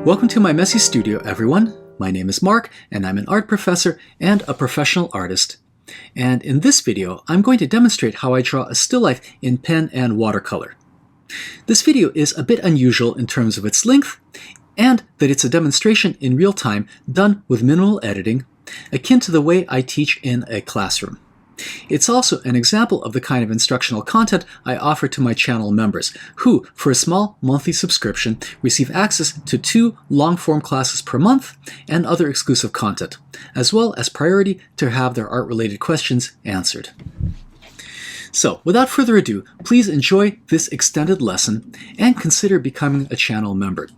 Welcome to my messy studio, everyone. My name is Mark, and I'm an art professor and a professional artist. And in this video, I'm going to demonstrate how I draw a still life in pen and watercolor. This video is a bit unusual in terms of its length, and that it's a demonstration in real time done with minimal editing, akin to the way I teach in a classroom. It's also an example of the kind of instructional content I offer to my channel members, who, for a small monthly subscription, receive access to 2 long-form classes per month and other exclusive content, as well as priority to have their art-related questions answered. So, without further ado, please enjoy this extended lesson and consider becoming a channel member.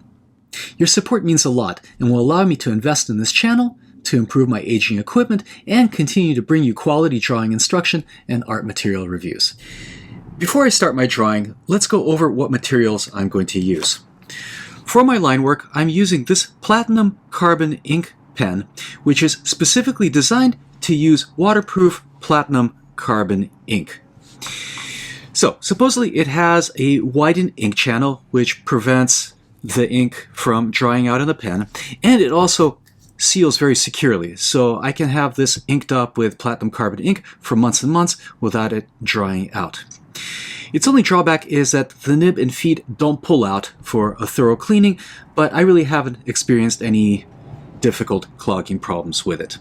Your support means a lot and will allow me to invest in this channel, to improve my aging equipment, and continue to bring you quality drawing instruction and art material reviews. Before I start my drawing, let's go over what materials I'm going to use. For my line work, I'm using this platinum carbon ink pen, which is specifically designed to use waterproof platinum carbon ink. So, supposedly it has a widened ink channel, which prevents the ink from drying out in the pen, and it also seals very securely, so I can have this inked up with platinum carbon ink for months and months without it drying out. Its only drawback is that the nib and feed don't pull out for a thorough cleaning, but I really haven't experienced any difficult clogging problems with it.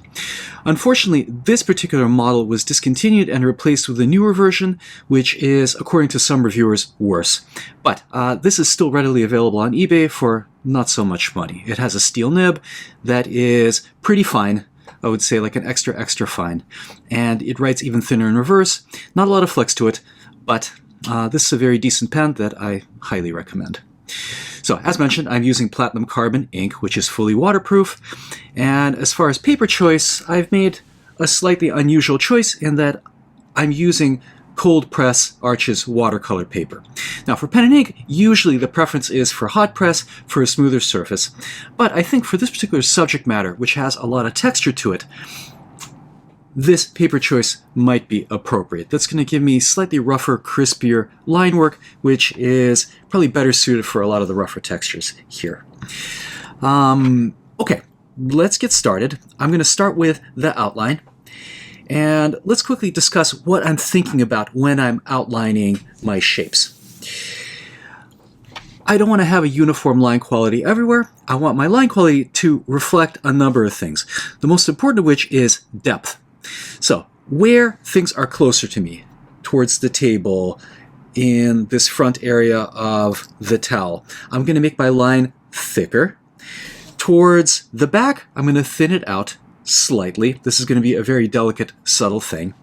Unfortunately, this particular model was discontinued and replaced with a newer version, which is, according to some reviewers, worse. But this is still readily available on eBay for not so much money. It has a steel nib that is pretty fine, I would say like an extra fine, and it writes even thinner in reverse. Not a lot of flex to it, but this is a very decent pen that I highly recommend. So, as mentioned, I'm using platinum carbon ink, which is fully waterproof, and as far as paper choice, I've made a slightly unusual choice in that I'm using cold press Arches watercolor paper. Now, for pen and ink, usually the preference is for hot press for a smoother surface, but I think for this particular subject matter, which has a lot of texture to it, this paper choice might be appropriate. That's going to give me slightly rougher, crispier line work, which is probably better suited for a lot of the rougher textures here. Okay, let's get started. I'm going to start with the outline, and let's quickly discuss what I'm thinking about when I'm outlining my shapes. I don't want to have a uniform line quality everywhere. I want my line quality to reflect a number of things, the most important of which is depth. So, where things are closer to me, towards the table, in this front area of the towel, I'm going to make my line thicker. Towards the back, I'm going to thin it out slightly. This is going to be a very delicate, subtle thing.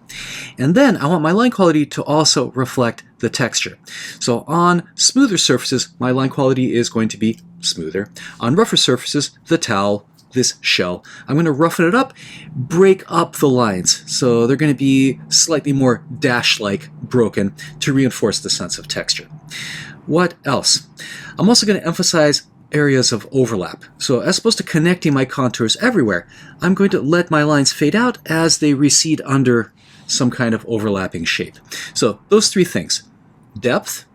And then I want my line quality to also reflect the texture. So on smoother surfaces, my line quality is going to be smoother. On rougher surfaces, the towel, this shell, I'm going to roughen it up, break up the lines. So they're going to be slightly more dash-like broken to reinforce the sense of texture. What else? I'm also going to emphasize areas of overlap. So as opposed to connecting my contours everywhere, I'm going to let my lines fade out as they recede under some kind of overlapping shape. So those 3 things: depth,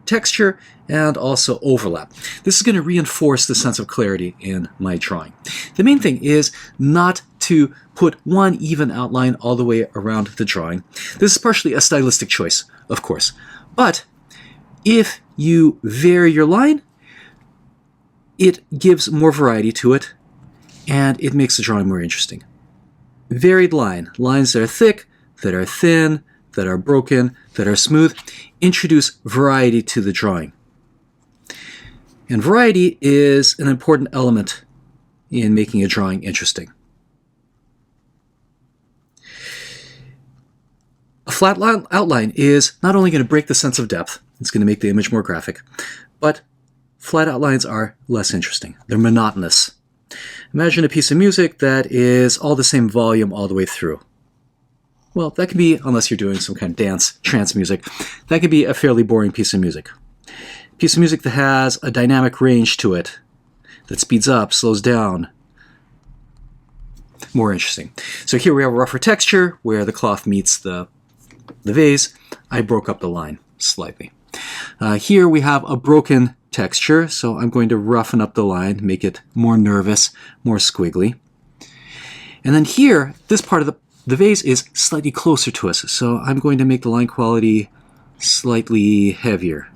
texture, and also overlap. This is going to reinforce the sense of clarity in my drawing. The main thing is not to put one even outline all the way around the drawing. This is partially a stylistic choice, of course. But if you vary your line, it gives more variety to it, and it makes the drawing more interesting. Varied lines that are thick, that are thin, that are broken, that are smooth, introduce variety to the drawing. And variety is an important element in making a drawing interesting. A flat outline is not only going to break the sense of depth, it's going to make the image more graphic, but flat outlines are less interesting. They're monotonous. Imagine a piece of music that is all the same volume all the way through. Well, that can be, unless you're doing some kind of dance, trance music, that can be a fairly boring piece of music. A piece of music that has a dynamic range to it, that speeds up, slows down, more interesting. So here we have a rougher texture where the cloth meets the vase. I broke up the line slightly. Here we have a broken texture, so I'm going to roughen up the line, make it more nervous, more squiggly. And then here, this part of the vase is slightly closer to us, so I'm going to make the line quality slightly heavier.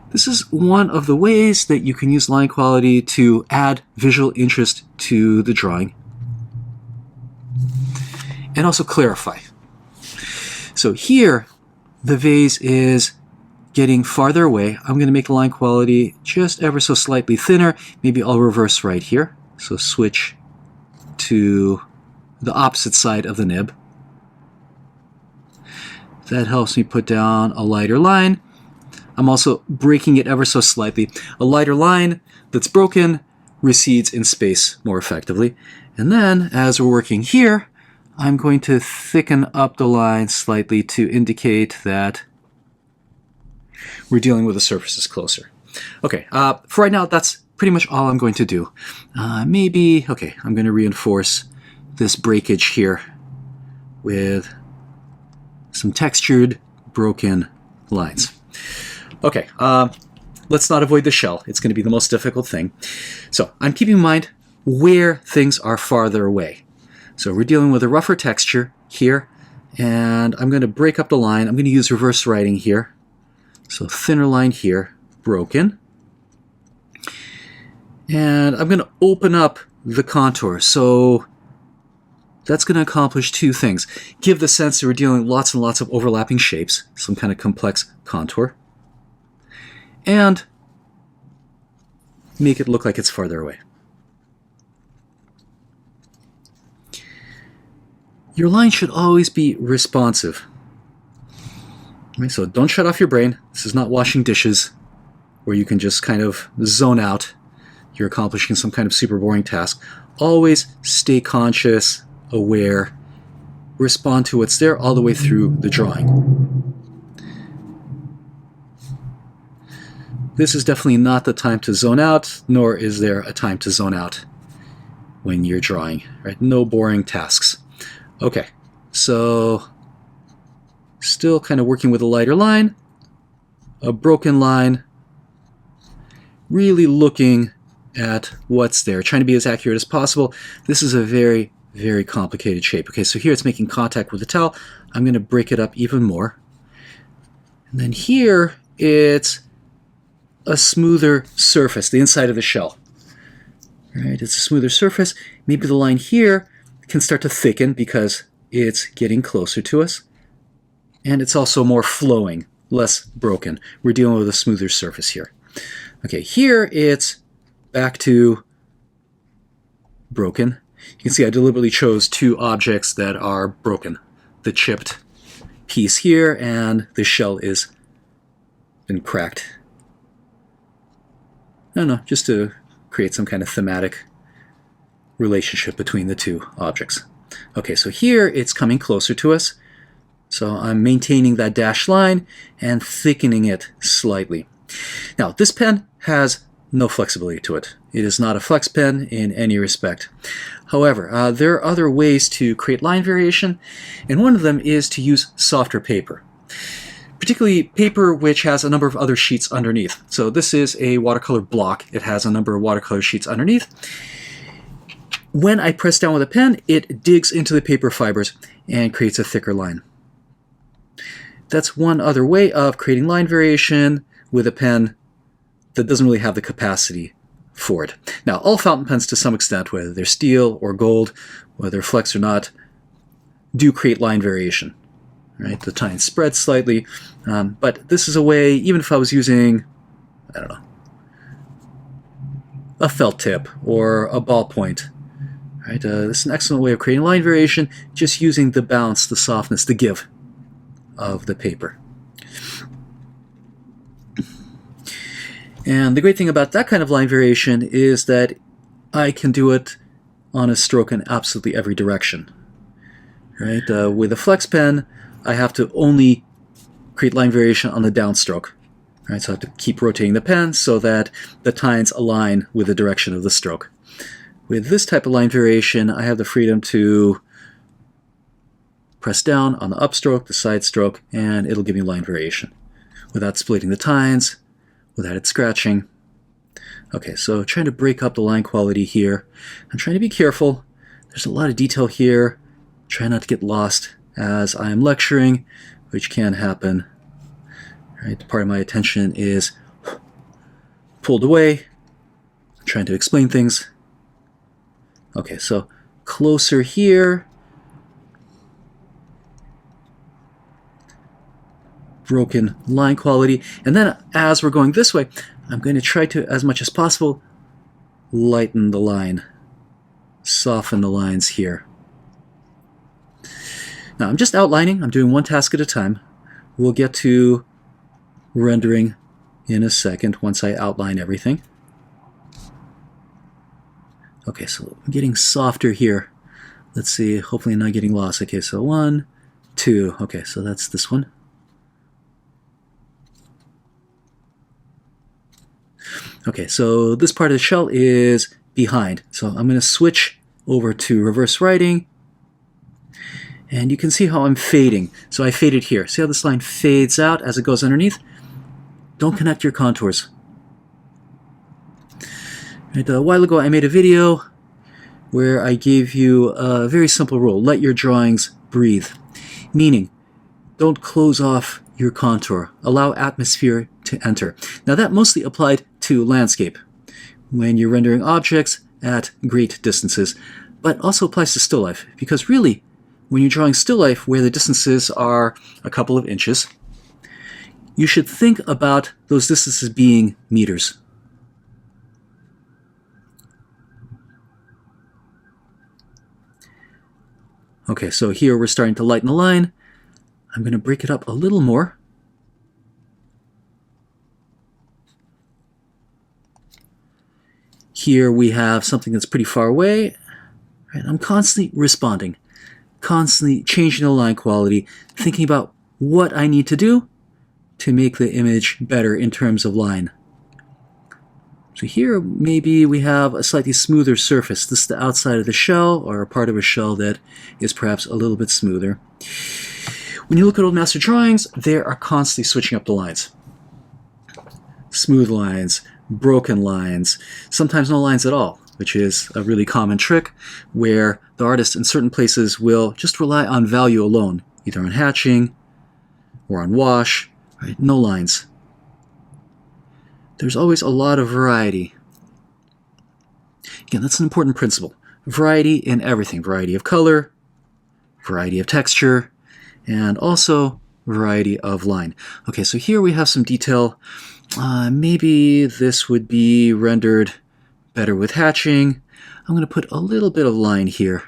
This is one of the ways that you can use line quality to add visual interest to the drawing and also clarify. So here, the vase is getting farther away. I'm going to make the line quality just ever so slightly thinner. Maybe I'll reverse right here. So switch to the opposite side of the nib. That helps me put down a lighter line. I'm also breaking it ever so slightly. A lighter line that's broken recedes in space more effectively. And then, as we're working here, I'm going to thicken up the line slightly to indicate that we're dealing with the surfaces closer. Okay, for right now, that's pretty much all I'm going to do. Okay, I'm going to reinforce this breakage here with some textured, broken lines. Okay, let's not avoid the shell. It's going to be the most difficult thing. So I'm keeping in mind where things are farther away. So we're dealing with a rougher texture here, and I'm going to break up the line. I'm going to use reverse writing here. So thinner line here, broken. And I'm going to open up the contour. So that's going to accomplish two things. Give the sense that we're dealing with lots and lots of overlapping shapes, some kind of complex contour, and make it look like it's farther away. Your line should always be responsive. Right, so don't shut off your brain. This is not washing dishes where you can just kind of zone out. You're accomplishing some kind of super boring task. Always stay conscious, aware, respond to what's there all the way through the drawing. This is definitely not the time to zone out, nor is there a time to zone out when you're drawing. Right? No boring tasks. Okay, so still kind of working with a lighter line, a broken line, really looking at what's there, trying to be as accurate as possible. This is a very, very complicated shape. Okay, so here it's making contact with the towel. I'm going to break it up even more. And then here it's a smoother surface, the inside of the shell. All right, it's a smoother surface. Maybe the line here can start to thicken because it's getting closer to us. And it's also more flowing, less broken. We're dealing with a smoother surface here. Okay, here it's back to broken. You can see I deliberately chose two objects that are broken. The chipped piece here and the shell is been cracked. I don't know, just to create some kind of thematic relationship between the two objects. Okay, so here it's coming closer to us. So I'm maintaining that dashed line and thickening it slightly. Now, this pen has no flexibility to it. It is not a flex pen in any respect. However, there are other ways to create line variation, and one of them is to use softer paper. Particularly paper which has a number of other sheets underneath. So this is a watercolor block. It has a number of watercolor sheets underneath. When I press down with a pen, it digs into the paper fibers and creates a thicker line. That's one other way of creating line variation with a pen that doesn't really have the capacity for it. Now, all fountain pens to some extent, whether they're steel or gold, whether they're flex or not, do create line variation. Right? The tines spread slightly, but this is a way, even if I was using, I don't know, a felt tip or a ballpoint, right? This is an excellent way of creating line variation, just using the bounce, the softness, the give of the paper. And the great thing about that kind of line variation is that I can do it on a stroke in absolutely every direction. Right? With a flex pen, I have to only create line variation on the downstroke. Right? So I have to keep rotating the pen so that the tines align with the direction of the stroke. With this type of line variation, I have the freedom to press down on the upstroke, the side stroke, and it'll give me line variation without splitting the tines, without it scratching. Okay, so trying to break up the line quality here. I'm trying to be careful. There's a lot of detail here. Try not to get lost as I am lecturing, which can happen. Right, part of my attention is pulled away, trying to explain things. Okay, so closer here. Broken line quality. And then as we're going this way, I'm going to try to, as much as possible, lighten the line. Soften the lines here. Now I'm just outlining. I'm doing one task at a time. We'll get to rendering in a second once I outline everything. Okay, so I'm getting softer here. Let's see, hopefully I'm not getting lost. Okay, so 1, 2. Okay, so that's this one. Okay, so this part of the shell is behind. So I'm going to switch over to reverse writing. And you can see how I'm fading. So I faded here. See how this line fades out as it goes underneath? Don't connect your contours. Right, a while ago I made a video where I gave you a very simple rule. Let your drawings breathe. Meaning, don't close off your contour. Allow atmosphere to enter. Now that mostly applied to landscape, when you're rendering objects at great distances, but also applies to still life, because really, when you're drawing still life where the distances are a couple of inches, you should think about those distances being meters. Okay, so here we're starting to lighten the line. I'm going to break it up a little more. Here we have something that's pretty far away. Right, I'm constantly responding, constantly changing the line quality, thinking about what I need to do to make the image better in terms of line. So here maybe we have a slightly smoother surface. This is the outside of the shell, or a part of a shell that is perhaps a little bit smoother. When you look at old master drawings, they are constantly switching up the lines. Smooth lines, broken lines, sometimes no lines at all, which is a really common trick where the artist in certain places will just rely on value alone, either on hatching or on wash, right? No lines. There's always a lot of variety. Again, that's an important principle. Variety in everything. Variety of color, variety of texture, and also variety of line. Okay, so here we have some detail. Maybe this would be rendered better with hatching. I'm going to put a little bit of line here.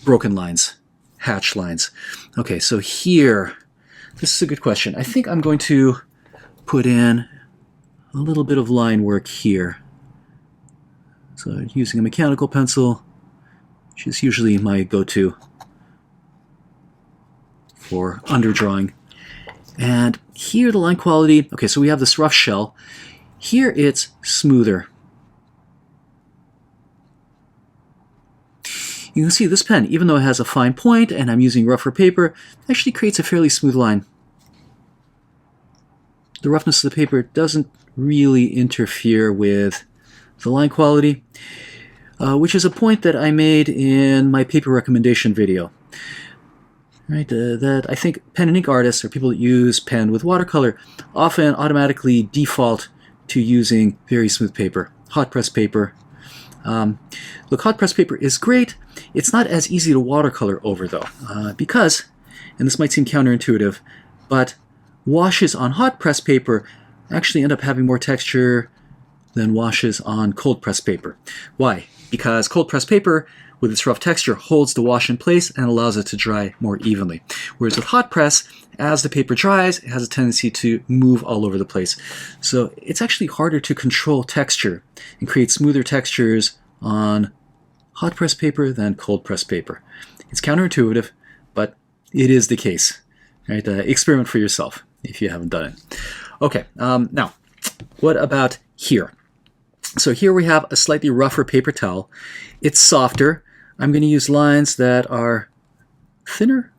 Broken lines, hatch lines. Okay, so here, this is a good question. I think I'm going to put in a little bit of line work here. So using a mechanical pencil, which is usually my go-to for underdrawing. And here the line quality, okay, so we have this rough shell. Here it's smoother. You can see this pen, even though it has a fine point and I'm using rougher paper, actually creates a fairly smooth line. The roughness of the paper doesn't really interfere with the line quality, which is a point that I made in my paper recommendation video. Right, that I think pen and ink artists, or people that use pen with watercolor, often automatically default to using very smooth paper, hot press paper. Look, hot press paper is great. It's not as easy to watercolor over though, because, and this might seem counterintuitive, but washes on hot press paper actually end up having more texture than washes on cold press paper. Why? Because cold press paper, with its rough texture, holds the wash in place and allows it to dry more evenly. Whereas with hot press, as the paper dries, it has a tendency to move all over the place. So it's actually harder to control texture and create smoother textures on hot press paper than cold press paper. It's counterintuitive, but it is the case. Right? Experiment for yourself if you haven't done it. Okay, now, what about here? So here we have a slightly rougher paper towel. It's softer. I'm going to use lines that are thinner,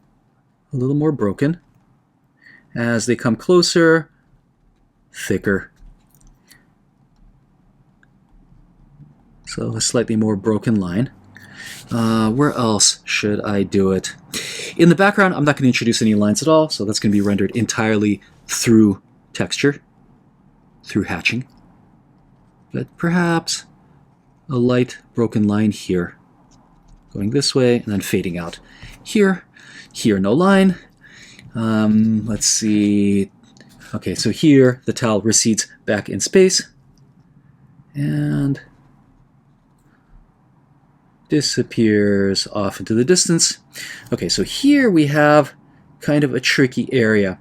a little more broken. As they come closer, thicker. So a slightly more broken line. Where else should I do it? In the background, I'm not going to introduce any lines at all, so that's going to be rendered entirely through texture, through hatching. But perhaps a light broken line here, going this way and then fading out. Here, no line. Let's see. Okay, so here the towel recedes back in space and disappears off into the distance. Okay, so here we have kind of a tricky area.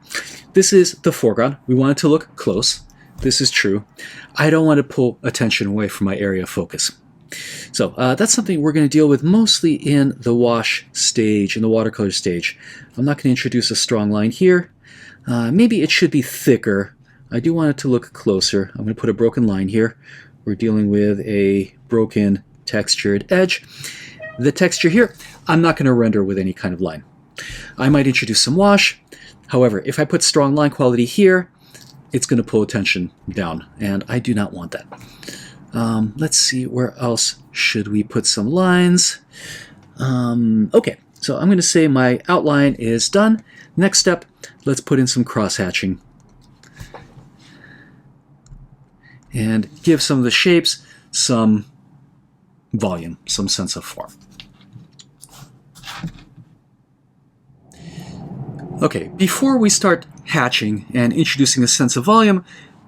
This is the foreground. We want it to look close. This is true. I don't want to pull attention away from my area of focus. So that's something we're going to deal with mostly in the wash stage, in the watercolor stage. I'm not going to introduce a strong line here. Maybe it should be thicker. I do want it to look closer. I'm going to put a broken line here. We're dealing with a broken textured edge. The texture here, I'm not going to render with any kind of line. I might introduce some wash. However, if I put strong line quality here, it's going to pull attention down, and I do not want that. Let's see, where else should we put some lines? Okay, so I'm going to say my outline is done. Next step, let's put in some cross-hatching and give some of the shapes some volume, some sense of form. Okay, before we start hatching and introducing a sense of volume,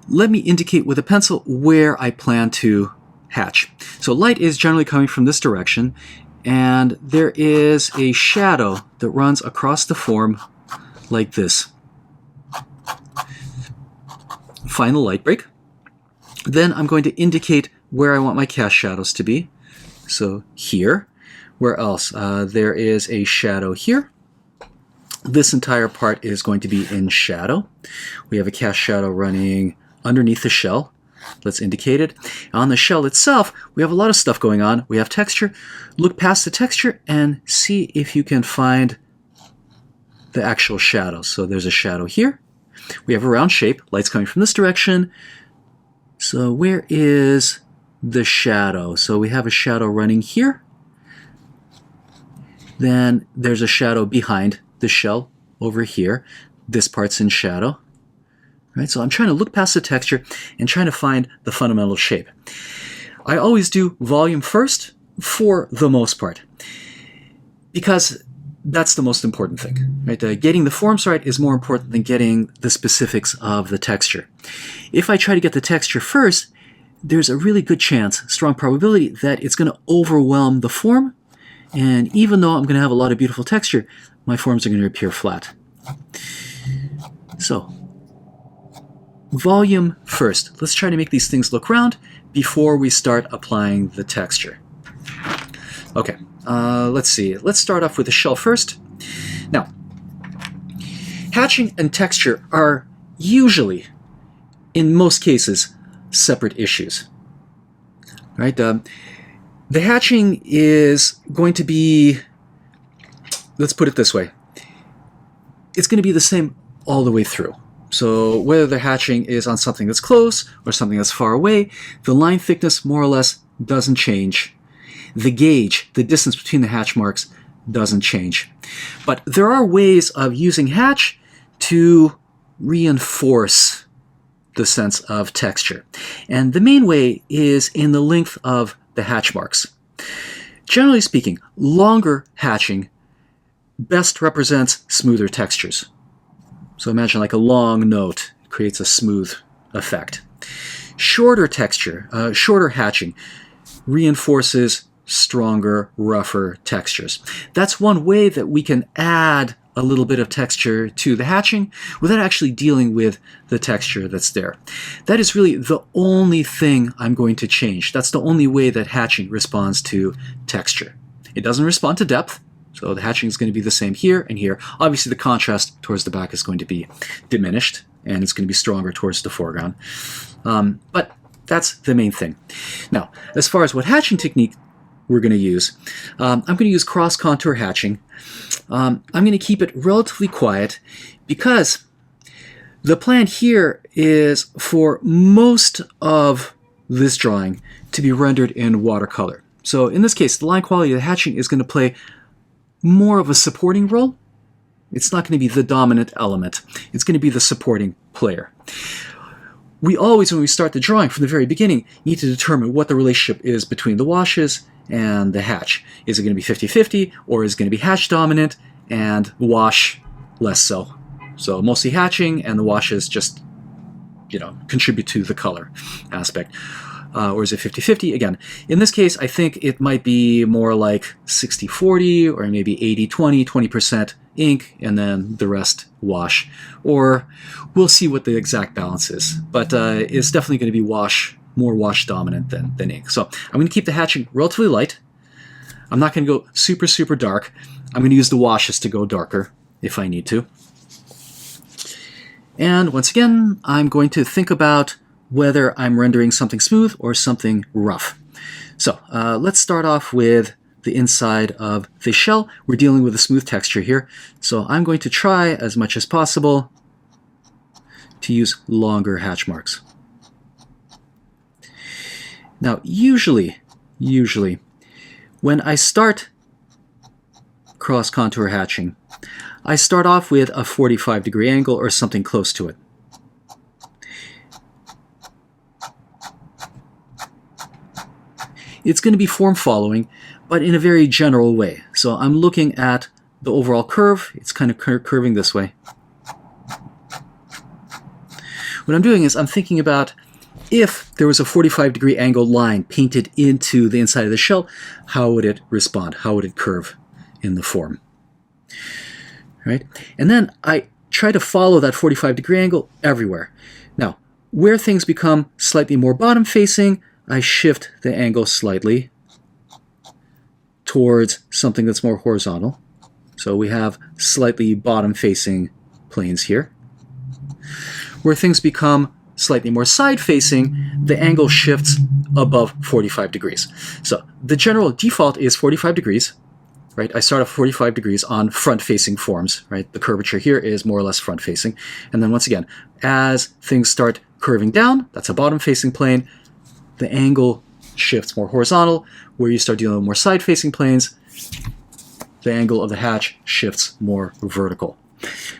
let me indicate with a pencil where I plan to hatch. So light is generally coming from this direction, and there is a shadow that runs across the form like this. Find the light break. Then I'm going to indicate where I want my cast shadows to be. So here. Where else? There is a shadow here. This entire part is going to be in shadow. We have a cast shadow running underneath the shell. Let's indicate it. On the shell itself, we have a lot of stuff going on. We have texture. Look past the texture and see if you can find the actual shadow. So there's a shadow here. We have a round shape. Light's coming from this direction. So where is the shadow? So we have a shadow running here. Then there's a shadow behind the shell over here. This part's in shadow. Right? So I'm trying to look past the texture and trying to find the fundamental shape. I always do volume first for the most part, because that's the most important thing. Right? Getting the forms right is more important than getting the specifics of the texture. If I try to get the texture first, there's a really good chance, strong probability, that it's going to overwhelm the form. And even though I'm going to have a lot of beautiful texture, my forms are going to appear flat. So, volume first. Let's try to make these things look round before we start applying the texture. Okay, let's see. Let's start off with the shell first. Now, hatching and texture are usually, in most cases, separate issues. Right? The hatching is going to be, let's put it this way, it's going to be the same all the way through. So whether the hatching is on something that's close or something that's far away, the line thickness more or less doesn't change. The gauge, the distance between the hatch marks, doesn't change. But there are ways of using hatch to reinforce the sense of texture. And the main way is in the length of the hatch marks. Generally speaking, longer hatching best represents smoother textures. So imagine like a long note creates a smooth effect. Shorter texture, shorter hatching reinforces stronger, rougher textures. That's one way that we can add a little bit of texture to the hatching without actually dealing with the texture that's there. That is really the only thing I'm going to change. That's the only way that hatching responds to texture. It doesn't respond to depth, so the hatching is going to be the same here and here. Obviously the contrast towards the back is going to be diminished, and it's going to be stronger towards the foreground. But that's the main thing. Now, as far as what hatching technique we're going to use, I'm going to use cross-contour hatching. I'm going to keep it relatively quiet because The plan here is for most of this drawing to be rendered in watercolor. So in this case, the line quality of the hatching is going to play more of a supporting role. It's not going to be the dominant element. It's going to be the supporting player. We always, when we start the drawing from the very beginning, need to determine what the relationship is between the washes and the hatch. Is it going to be 50-50, or is it going to be hatch dominant and wash less so? So mostly hatching, and the washes just, contribute to the color aspect. Or is it 50-50? Again, in this case, I think it might be more like 60-40, or maybe 80-20, 20% ink, and then the rest wash. Or we'll see what the exact balance is. But it's definitely going to be more wash dominant than ink. So I'm going to keep the hatching relatively light. I'm not going to go super, super dark. I'm going to use the washes to go darker if I need to. And once again, I'm going to think about whether I'm rendering something smooth or something rough. So let's start off with the inside of the shell. We're dealing with a smooth texture here, so I'm going to try as much as possible to use longer hatch marks. Now, usually, when I start cross contour hatching, I start off with a 45-degree angle or something close to it. It's going to be form following, but in a very general way. So I'm looking at the overall curve. It's kind of curving this way. What I'm doing is I'm thinking about if there was a 45-degree angle line painted into the inside of the shell, how would it respond? How would it curve in the form? Right? And then I try to follow that 45-degree angle everywhere. Now, where things become slightly more bottom-facing, I shift the angle slightly towards something that's more horizontal. So we have slightly bottom-facing planes here. Where things become slightly more side-facing, the angle shifts above 45 degrees. So the general default is 45 degrees. Right? I start off 45 degrees on front-facing forms. Right? The curvature here is more or less front-facing. And then once again, as things start curving down, that's a bottom-facing plane, the angle shifts more horizontal. Where you start dealing with more side-facing planes, the angle of the hatch shifts more vertical.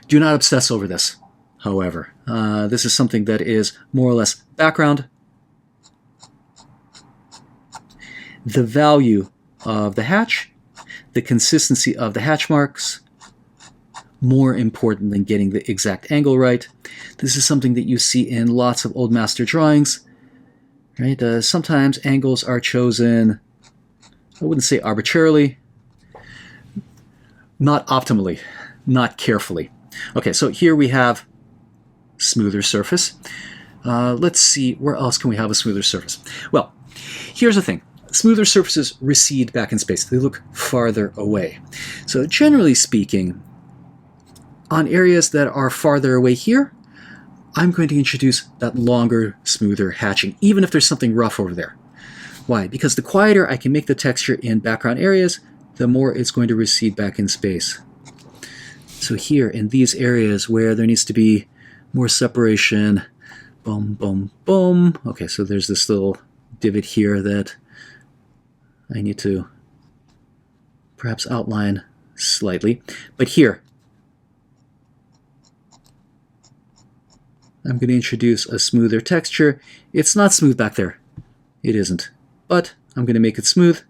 Do not obsess over this, however. This is something that is more or less background. The value of the hatch, the consistency of the hatch marks, more important than getting the exact angle right. This is something that you see in lots of old master drawings. Right? Sometimes angles are chosen, I wouldn't say arbitrarily, not optimally, not carefully. Okay, so here we have smoother surface. Let's see, where else can we have a smoother surface? Well, here's the thing. Smoother surfaces recede back in space. They look farther away. So generally speaking, on areas that are farther away here, I'm going to introduce that longer, smoother hatching, even if there's something rough over there. Why? Because the quieter I can make the texture in background areas, the more it's going to recede back in space. So here, in these areas where there needs to be more separation, boom, boom, boom. Okay, so there's this little divot here that I need to perhaps outline slightly. But here, I'm going to introduce a smoother texture. It's not smooth back there. It isn't. But I'm going to make it smooth.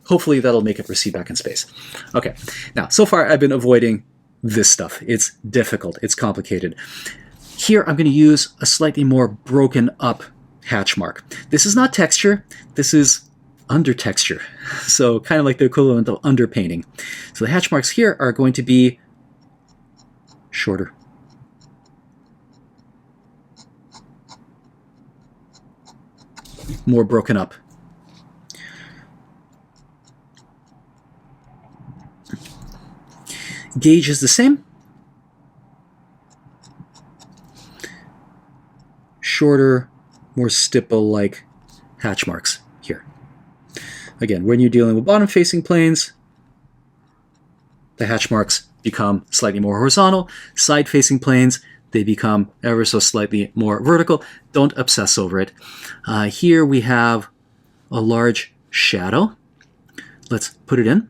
Hopefully that'll make it recede back in space. Okay, now so far I've been avoiding this stuff. It's difficult. It's complicated. Here I'm going to use a slightly more broken up hatch mark. This is not texture. This is under texture. So kind of like the equivalent of underpainting. So the hatch marks here are going to be shorter. More broken up. Gauge is the same. Shorter, more stipple-like hatch marks here. Again, when you're dealing with bottom-facing planes, the hatch marks become slightly more horizontal. Side-facing planes, they become ever so slightly more vertical. Don't obsess over it. Here we have a large shadow. Let's put it in.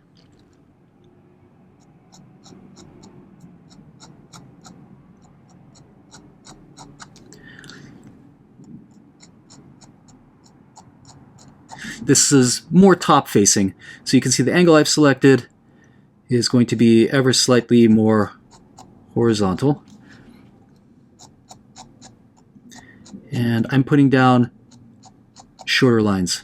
This is more top-facing, so you can see the angle I've selected is going to be ever slightly more horizontal. And I'm putting down shorter lines.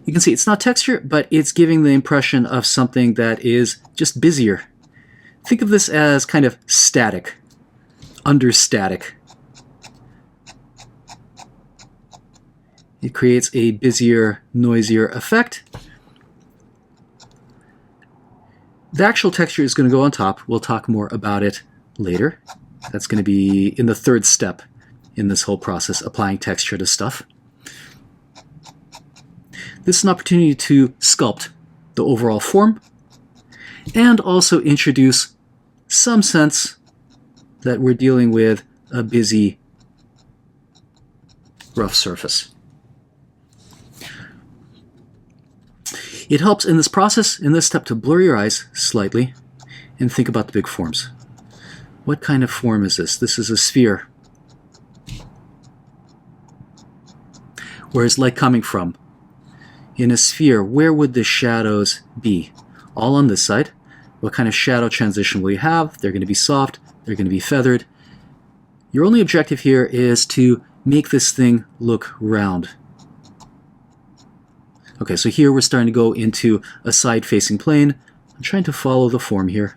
You can see it's not texture, but it's giving the impression of something that is just busier. Think of this as kind of static, understatic. It creates a busier, noisier effect. The actual texture is going to go on top. We'll talk more about it later. That's going to be in the third step in this whole process, applying texture to stuff. This is an opportunity to sculpt the overall form and also introduce some sense that we're dealing with a busy, rough surface. It helps in this process, in this step, to blur your eyes slightly and think about the big forms. What kind of form is this? This is a sphere. Where is light coming from? In a sphere, where would the shadows be? All on this side. What kind of shadow transition will you have? They're going to be soft. They're going to be feathered. Your only objective here is to make this thing look round. Okay, so here we're starting to go into a side-facing plane. I'm trying to follow the form here.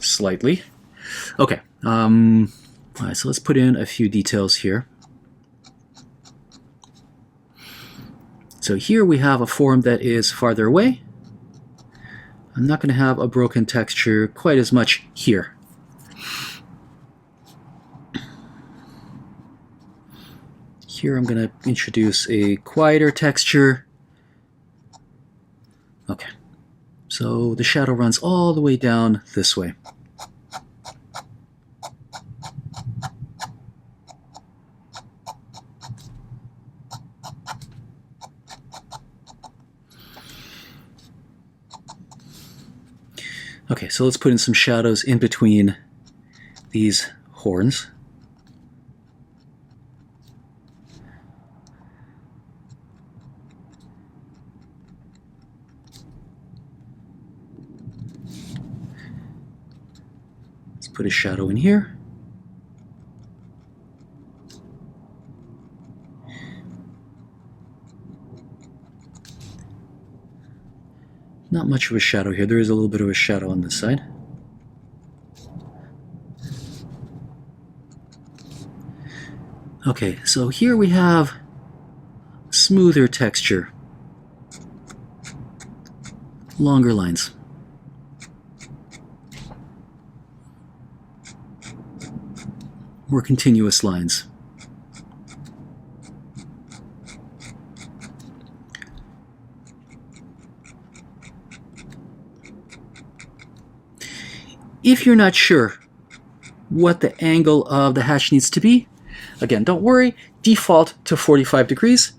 Slightly. Okay, all right, so let's put in a few details here. So here we have a form that is farther away. I'm not going to have a broken texture quite as much here. Here I'm going to introduce a quieter texture. Okay, so the shadow runs all the way down this way. Okay, so let's put in some shadows in between these horns. Let's put a shadow in here. Not much of a shadow here. There is a little bit of a shadow on this side. Okay, so here we have smoother texture. Longer lines. More continuous lines. If you're not sure what the angle of the hatch needs to be, again, don't worry, default to 45 degrees.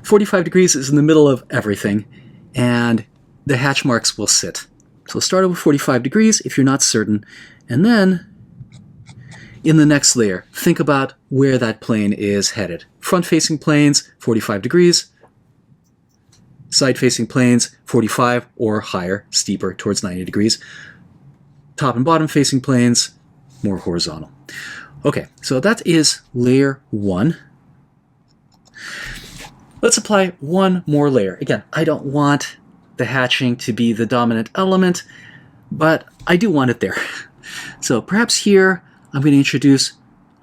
45 degrees is in the middle of everything, and the hatch marks will sit. So start with 45 degrees if you're not certain, and then in the next layer, think about where that plane is headed. Front-facing planes, 45 degrees. Side-facing planes, 45 or higher, steeper, towards 90 degrees. Top and bottom facing planes, more horizontal. Okay, so that is layer one. Let's apply one more layer. Again, I don't want the hatching to be the dominant element, but I do want it there. So perhaps here I'm going to introduce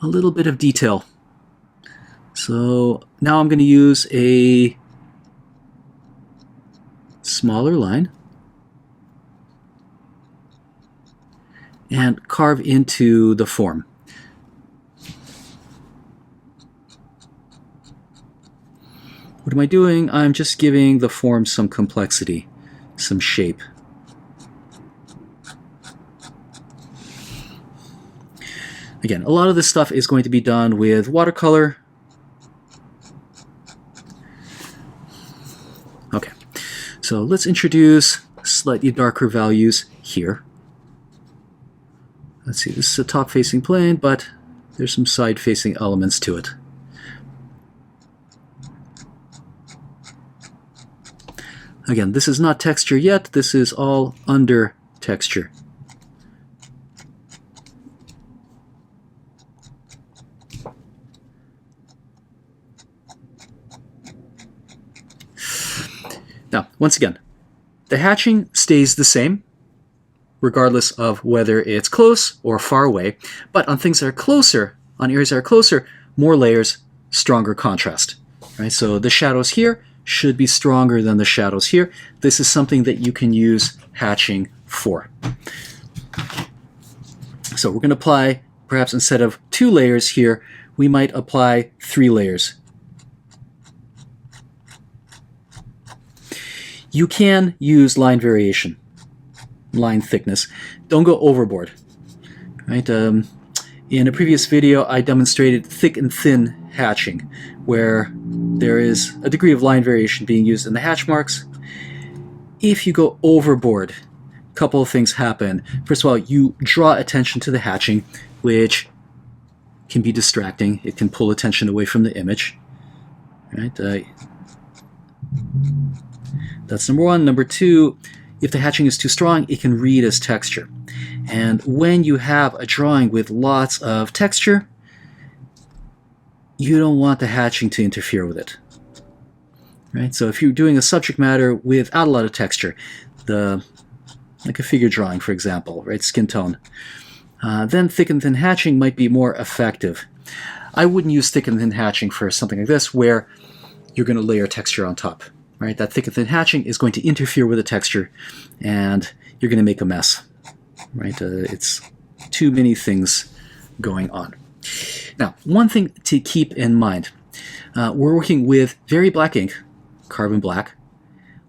a little bit of detail. So now I'm going to use a smaller line and carve into the form. What am I doing? I'm just giving the form some complexity, some shape. Again, a lot of this stuff is going to be done with watercolor. Okay, so let's introduce slightly darker values here. Let's see, this is a top-facing plane, but there's some side-facing elements to it. Again, this is not texture yet, this is all under texture. Now, once again, the hatching stays the same, regardless of whether it's close or far away, but on things that are closer, on areas that are closer, more layers, stronger contrast. Right? So the shadows here should be stronger than the shadows here. This is something that you can use hatching for. So we're going to apply, perhaps instead of 2 layers here, we might apply 3 layers. You can use line variation, line thickness. Don't go overboard. Right? In a previous video, I demonstrated thick and thin hatching, where there is a degree of line variation being used in the hatch marks. If you go overboard, a couple of things happen. First of all, you draw attention to the hatching, which can be distracting. It can pull attention away from the image. Right? That's number one. Number two, if the hatching is too strong, it can read as texture. And when you have a drawing with lots of texture, you don't want the hatching to interfere with it. Right? So if you're doing a subject matter without a lot of texture, like a figure drawing, for example, right, skin tone, then thick and thin hatching might be more effective. I wouldn't use thick and thin hatching for something like this, where you're going to layer texture on top. Right? That thick and thin hatching is going to interfere with the texture, and you're going to make a mess. Right? It's too many things going on. Now, one thing to keep in mind, we're working with very black ink, carbon black,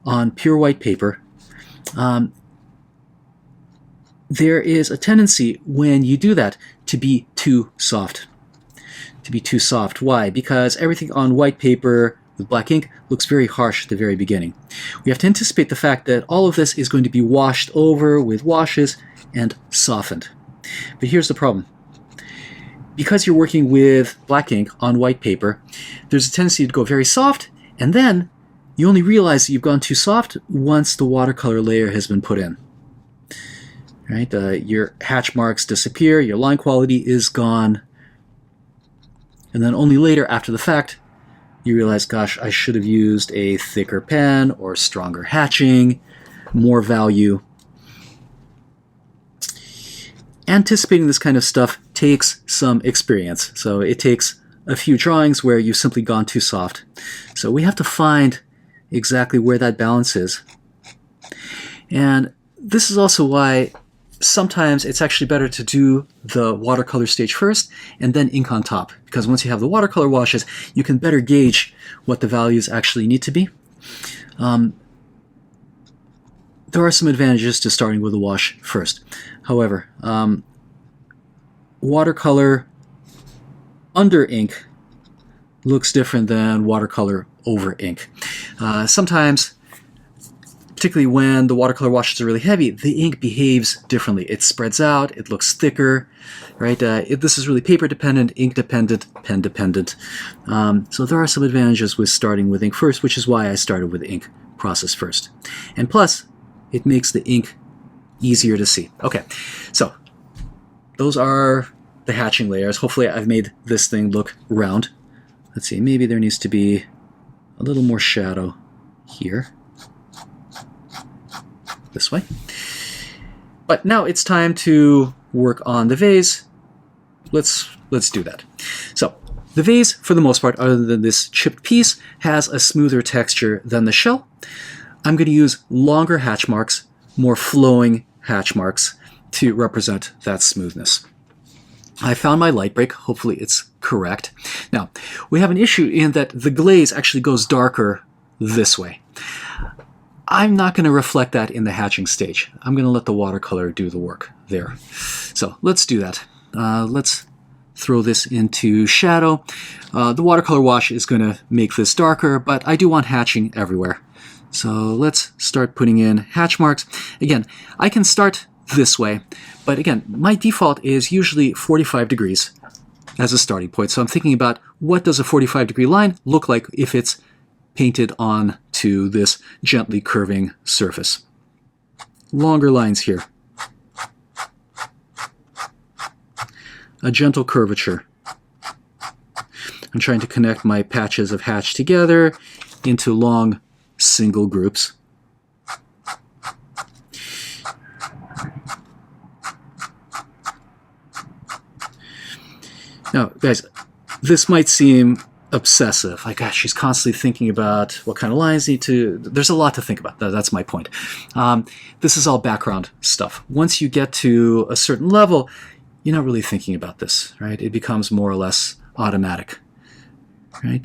on pure white paper. There is a tendency when you do that to be too soft. Why? Because everything on white paper with black ink looks very harsh at the very beginning. We have to anticipate the fact that all of this is going to be washed over with washes and softened. But here's the problem. Because you're working with black ink on white paper, there's a tendency to go very soft, and then you only realize that you've gone too soft once the watercolor layer has been put in. Right? Your hatch marks disappear, your line quality is gone, and then only later, after the fact, you realize, gosh, I should have used a thicker pen or stronger hatching, more value. Anticipating this kind of stuff takes some experience. So it takes a few drawings where you've simply gone too soft. So we have to find exactly where that balance is. And this is also why sometimes it's actually better to do the watercolor stage first and then ink on top, because once you have the watercolor washes, you can better gauge what the values actually need to be. There are some advantages to starting with a wash first. However, watercolor under ink looks different than watercolor over ink. Sometimes, particularly when the watercolor washes are really heavy, the ink behaves differently. It spreads out, it looks thicker, right? This is really paper dependent, ink dependent, pen dependent. So there are some advantages with starting with ink first, which is why I started with the ink process first. And plus, it makes the ink easier to see. Okay, so those are the hatching layers. Hopefully I've made this thing look round. Let's see, maybe there needs to be a little more shadow here. This way. But now it's time to work on the vase. Let's do that. So the vase, for the most part, other than this chipped piece, has a smoother texture than the shell. I'm going to use longer hatch marks, more flowing hatch marks to represent that smoothness. I found my light break. Hopefully it's correct. Now, we have an issue in that the glaze actually goes darker this way. I'm not going to reflect that in the hatching stage. I'm going to let the watercolor do the work there. So let's do that. Let's throw this into shadow. The watercolor wash is going to make this darker, but I do want hatching everywhere. So let's start putting in hatch marks. Again, I can start this way, but again, my default is usually 45 degrees as a starting point. So I'm thinking about what does a 45-degree line look like if it's painted on to this gently curving surface. Longer lines here. A gentle curvature. I'm trying to connect my patches of hatch together into long single groups. Now, guys, this might seem obsessive. Like, gosh, she's constantly thinking about what kind of lines need to... There's a lot to think about. That's my point. This is all background stuff. Once you get to a certain level, you're not really thinking about this, right? It becomes more or less automatic, right?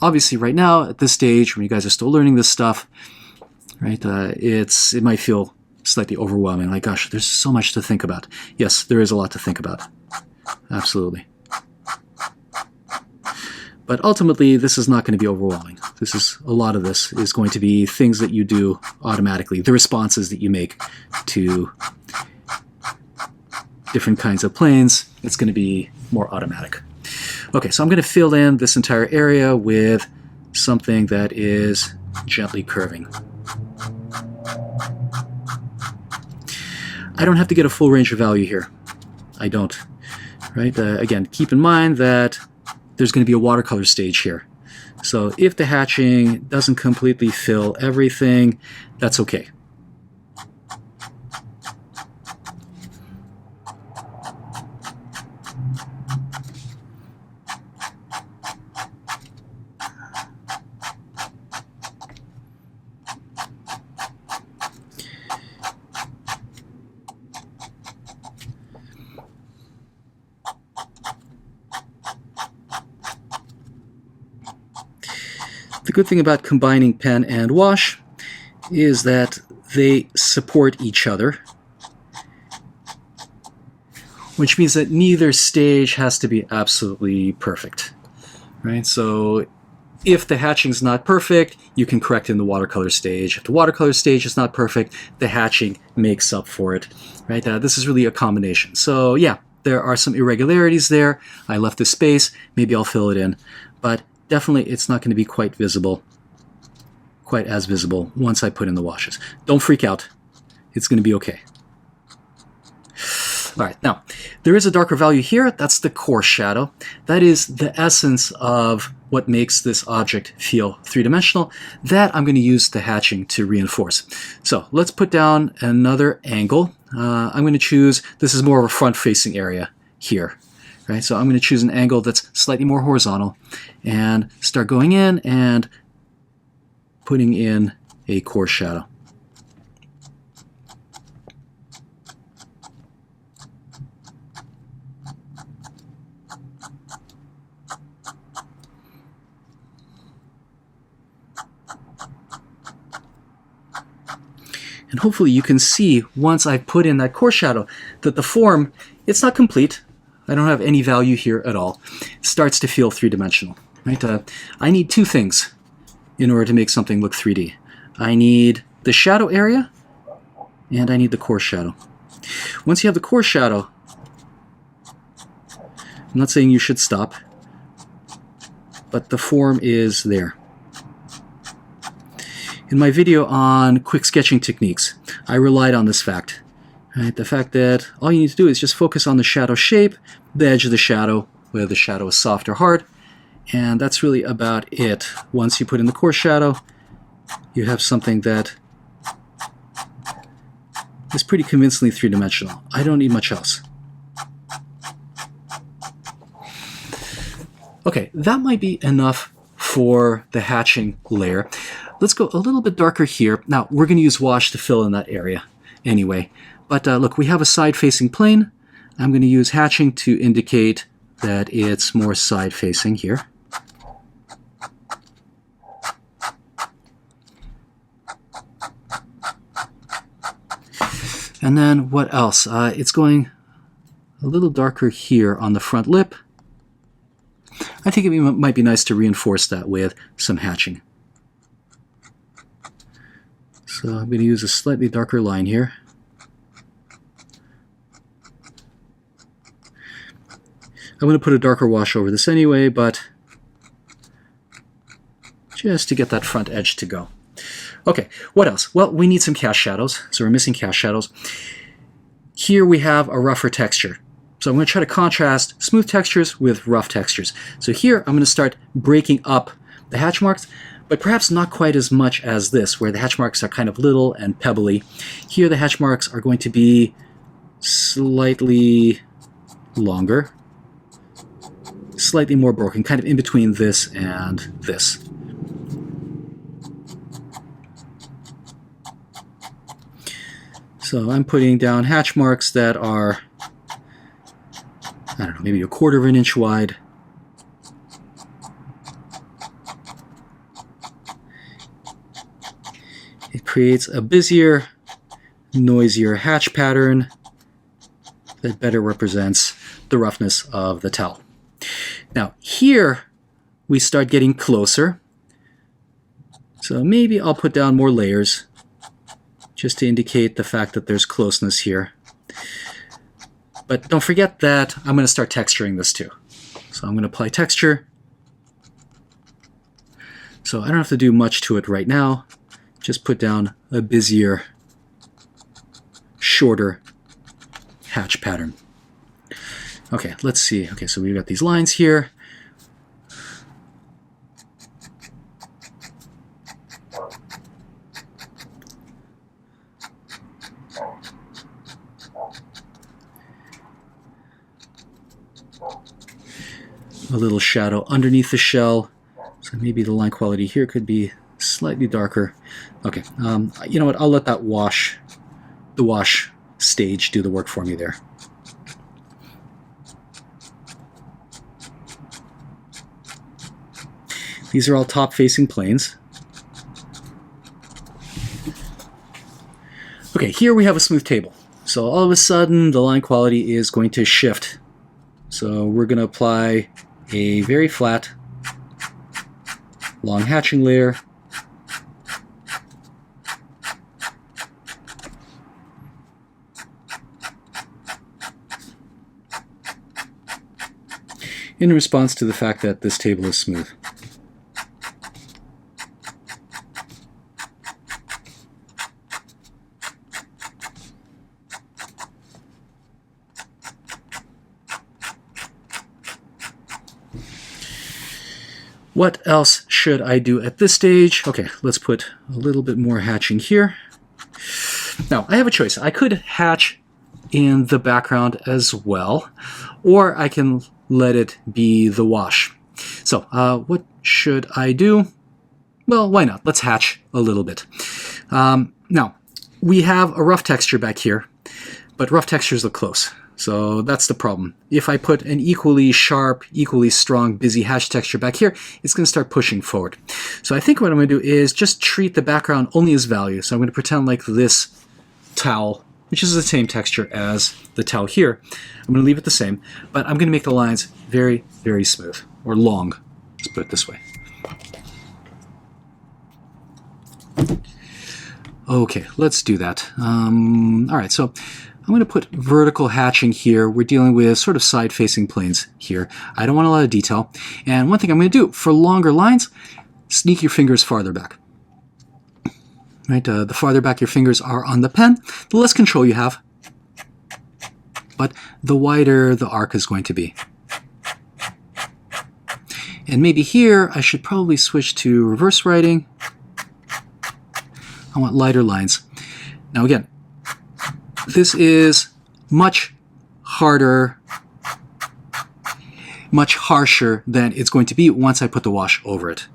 Obviously, right now, at this stage, when you guys are still learning this stuff, right, it might feel slightly overwhelming. Like, gosh, there's so much to think about. Yes, there is a lot to think about. Absolutely. But ultimately, this is not going to be overwhelming. A lot of this is going to be things that you do automatically, the responses that you make to different kinds of planes. It's going to be more automatic. Okay, so I'm going to fill in this entire area with something that is gently curving. I don't have to get a full range of value here. I don't. Right? Again, keep in mind that there's going to be a watercolor stage here. So if the hatching doesn't completely fill everything, that's okay. The good thing about combining pen and wash is that they support each other, which means that neither stage has to be absolutely perfect, right? So if the hatching's not perfect, you can correct in the watercolor stage. If the watercolor stage is not perfect, the hatching makes up for it, right? This is really a combination. So yeah, there are some irregularities there. I left a space. Maybe I'll fill it in, but definitely it's not going to be quite as visible once I put in the washes. Don't freak out. It's going to be okay. All right, now, there is a darker value here. That's the core shadow. That is the essence of what makes this object feel three-dimensional. That I'm going to use the hatching to reinforce. So let's put down another angle. I'm going to choose, this is more of a front-facing area here. Right, so I'm going to choose an angle that's slightly more horizontal and start going in and putting in a core shadow. And hopefully you can see once I put in that core shadow that the form, it's not complete. I don't have any value here at all. It starts to feel three-dimensional. Right? I need two things in order to make something look 3D. I need the shadow area, and I need the core shadow. Once you have the core shadow, I'm not saying you should stop, but the form is there. In my video on quick sketching techniques, I relied on this fact. Right? The fact that all you need to do is just focus on the shadow shape, the edge of the shadow, whether the shadow is soft or hard, and that's really about it. Once you put in the core shadow, you have something that is pretty convincingly three-dimensional. I don't need much else. Okay, that might be enough for the hatching layer. Let's go a little bit darker here. Now, we're going to use wash to fill in that area anyway. But look, we have a side-facing plane. I'm going to use hatching to indicate that it's more side-facing here. And then what else? a little darker here on the front lip. I think it might be nice to reinforce that with some hatching. So I'm going to use a slightly darker line here. I'm going to put a darker wash over this anyway, but just to get that front edge to go. Okay, what else? Well, we need some cast shadows, so we're missing cast shadows. Here we have a rougher texture. So I'm going to try to contrast smooth textures with rough textures. So here I'm going to start breaking up the hatch marks, but perhaps not quite as much as this, where the hatch marks are kind of little and pebbly. Here the hatch marks are going to be slightly longer, slightly more broken, kind of in between this and this. So I'm putting down hatch marks that are, I don't know, maybe 1/4 of an inch wide. It creates a busier, noisier hatch pattern that better represents the roughness of the towel. Now here we start getting closer. So maybe I'll put down more layers just to indicate the fact that there's closeness here. But don't forget that I'm going to start texturing this too. So I'm going to apply texture. So I don't have to do much to it right now. Just put down a busier, shorter hatch pattern. Okay, let's see. Okay, so we've got these lines here. A little shadow underneath the shell, so maybe the line quality here could be slightly darker. Okay, you know what, I'll let that wash, the wash stage, do the work for me there. These are all top-facing planes. Okay, here we have a smooth table. So all of a sudden, the line quality is going to shift. So we're going to apply a very flat, long hatching layer. In response to the fact that this table is smooth. What else should I do at this stage? Okay, let's put a little bit more hatching here. Now, I have a choice. I could hatch in the background as well, or I can let it be the wash. So, what should I do? Well, why not? Let's hatch a little bit. Now, we have a rough texture back here, but rough textures look close. So that's the problem. If I put an equally sharp, equally strong, busy hatch texture back here, it's going to start pushing forward. So I think what I'm going to do is just treat the background only as value. So I'm going to pretend like this towel, which is the same texture as the towel here, I'm going to leave it the same, but I'm going to make the lines very, very smooth, or long, let's put it this way. Okay, let's do that. All right, so I'm going to put vertical hatching here. We're dealing with sort of side-facing planes here. I don't want a lot of detail. And one thing I'm going to do, for longer lines, sneak your fingers farther back. Right, the farther back your fingers are on the pen, the less control you have, but the wider the arc is going to be. And maybe here I should probably switch to reverse writing. I want lighter lines. Now again, this is much harder, much harsher than it's going to be once I put the wash over it.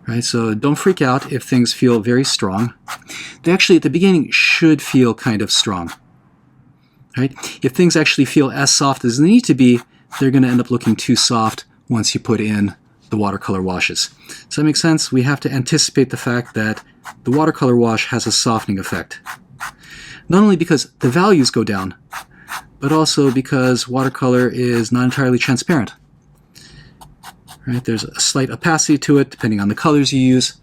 Right? So don't freak out if things feel very strong. They actually, at the beginning, should feel kind of strong. Right? If things actually feel as soft as they need to be, they're going to end up looking too soft once you put in the watercolor washes. Does that make sense? We have to anticipate the fact that the watercolor wash has a softening effect. Not only because the values go down, but also because watercolor is not entirely transparent. Right? There's a slight opacity to it, depending on the colors you use.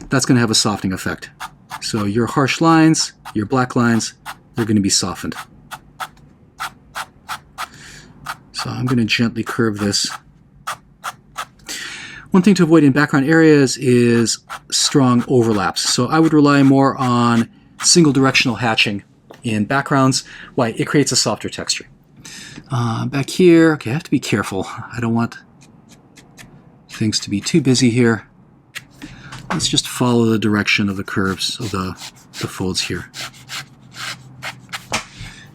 That's going to have a softening effect. So your harsh lines, your black lines, they're going to be softened. So I'm going to gently curve this. One thing to avoid in background areas is strong overlaps. So I would rely more on single directional hatching in backgrounds. Why? It creates a softer texture. Back here, okay, I have to be careful. I don't want things to be too busy here. Let's just follow the direction of the curves of the folds here.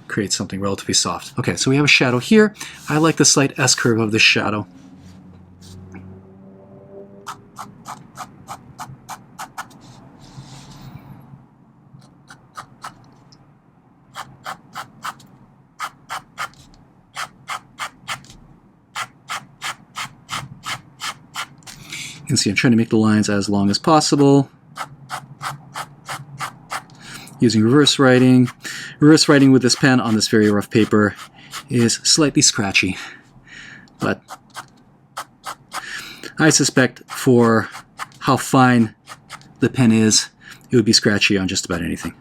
Create something relatively soft. Okay, so we have a shadow here. I like the slight S-curve of this shadow. You can see I'm trying to make the lines as long as possible. Using reverse writing. Reverse writing with this pen on this very rough paper is slightly scratchy, but I suspect for how fine the pen is, it would be scratchy on just about anything.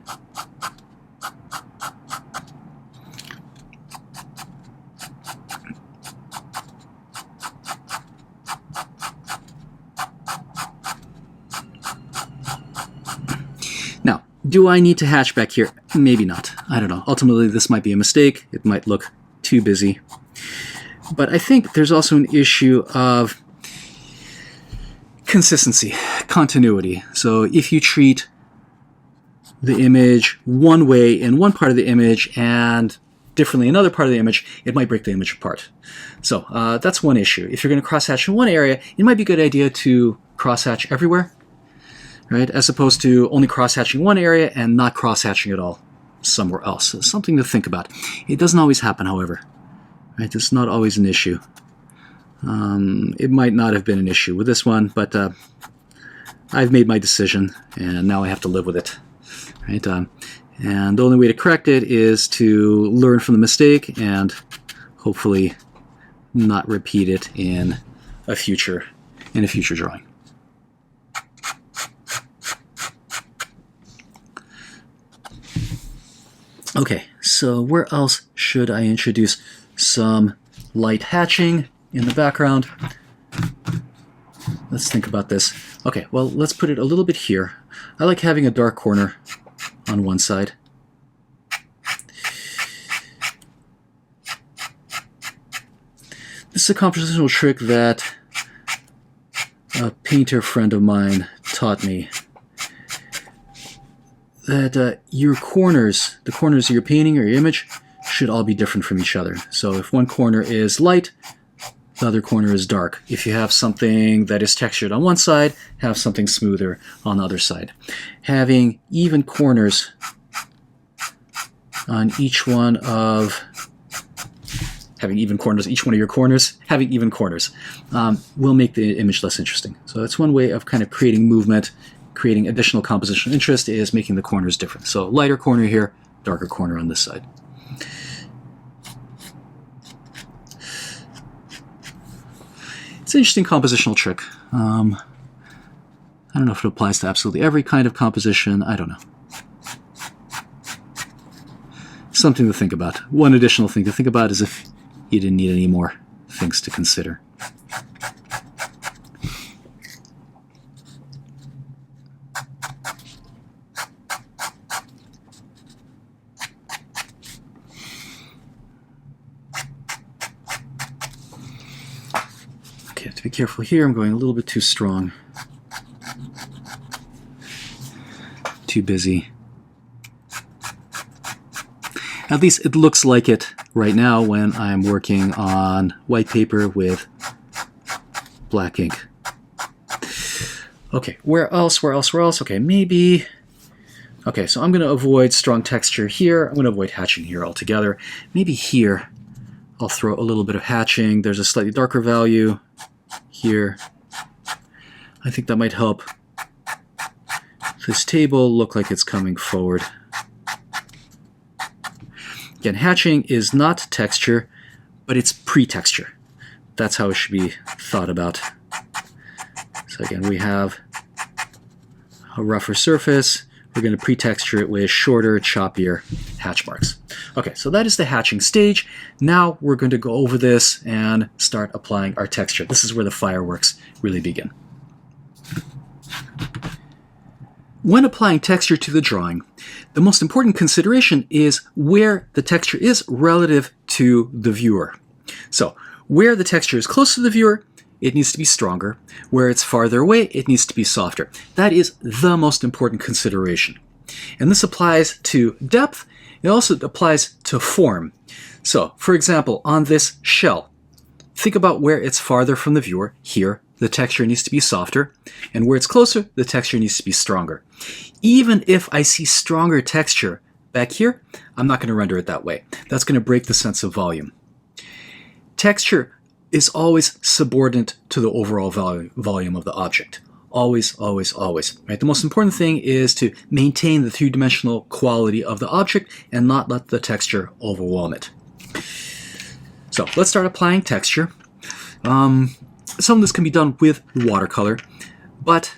Do I need to hatch back here? Maybe not. I don't know. Ultimately, this might be a mistake. It might look too busy. But I think there's also an issue of consistency, continuity. So if you treat the image one way in one part of the image and differently in another part of the image, it might break the image apart. So that's one issue. If you're going to crosshatch in one area, it might be a good idea to crosshatch everywhere. Right, as opposed to only crosshatching one area and not crosshatching at all somewhere else. So something to think about. It doesn't always happen, however. Right, it's not always an issue. It might not have been an issue with this one, but I've made my decision, and now I have to live with it. Right, and the only way to correct it is to learn from the mistake and hopefully not repeat it in a future drawing. Okay, so where else should I introduce some light hatching in the background? Let's think about this. Okay, well, let's put it a little bit here. I like having a dark corner on one side. This is a compositional trick that a painter friend of mine taught me. That your corners, the corners of your painting or your image, should all be different from each other. So if one corner is light, the other corner is dark. If you have something that is textured on one side, have something smoother on the other side. Having even corners on each one of each one of your corners, having even corners will make the image less interesting. So that's one way of kind of creating movement. Creating additional compositional interest is making the corners different. So lighter corner here, darker corner on this side. It's an interesting compositional trick. I don't know if it applies to absolutely every kind of composition. I don't know. Something to think about. One additional thing to think about is if you didn't need any more things to consider. Okay, I have to be careful here. I'm going a little bit too strong. Too busy. At least it looks like it right now when I'm working on white paper with black ink. Okay, where else? Okay, maybe... Okay, so I'm going to avoid strong texture here. I'm going to avoid hatching here altogether. Maybe here I'll throw a little bit of hatching. There's a slightly darker value here. I think that might help this table look like it's coming forward. Again, hatching is not texture, but it's pre-texture. That's how it should be thought about. So again, we have a rougher surface. We're going to pre-texture it with shorter, choppier hatch marks. Okay, so that is the hatching stage. Now we're going to go over this and start applying our texture. This is where the fireworks really begin. When applying texture to the drawing, the most important consideration is where the texture is relative to the viewer. So, where the texture is close to the viewer, it needs to be stronger. Where it's farther away, it needs to be softer. That is the most important consideration. And this applies to depth. It also applies to form. So, for example, on this shell, think about where it's farther from the viewer. Here, the texture needs to be softer. And where it's closer, the texture needs to be stronger. Even if I see stronger texture back here, I'm not going to render it that way. That's going to break the sense of volume. Texture is always subordinate to the overall volume of the object. Always, always, always. Right? The most important thing is to maintain the three-dimensional quality of the object and not let the texture overwhelm it. So let's start applying texture. Some of this can be done with watercolor, but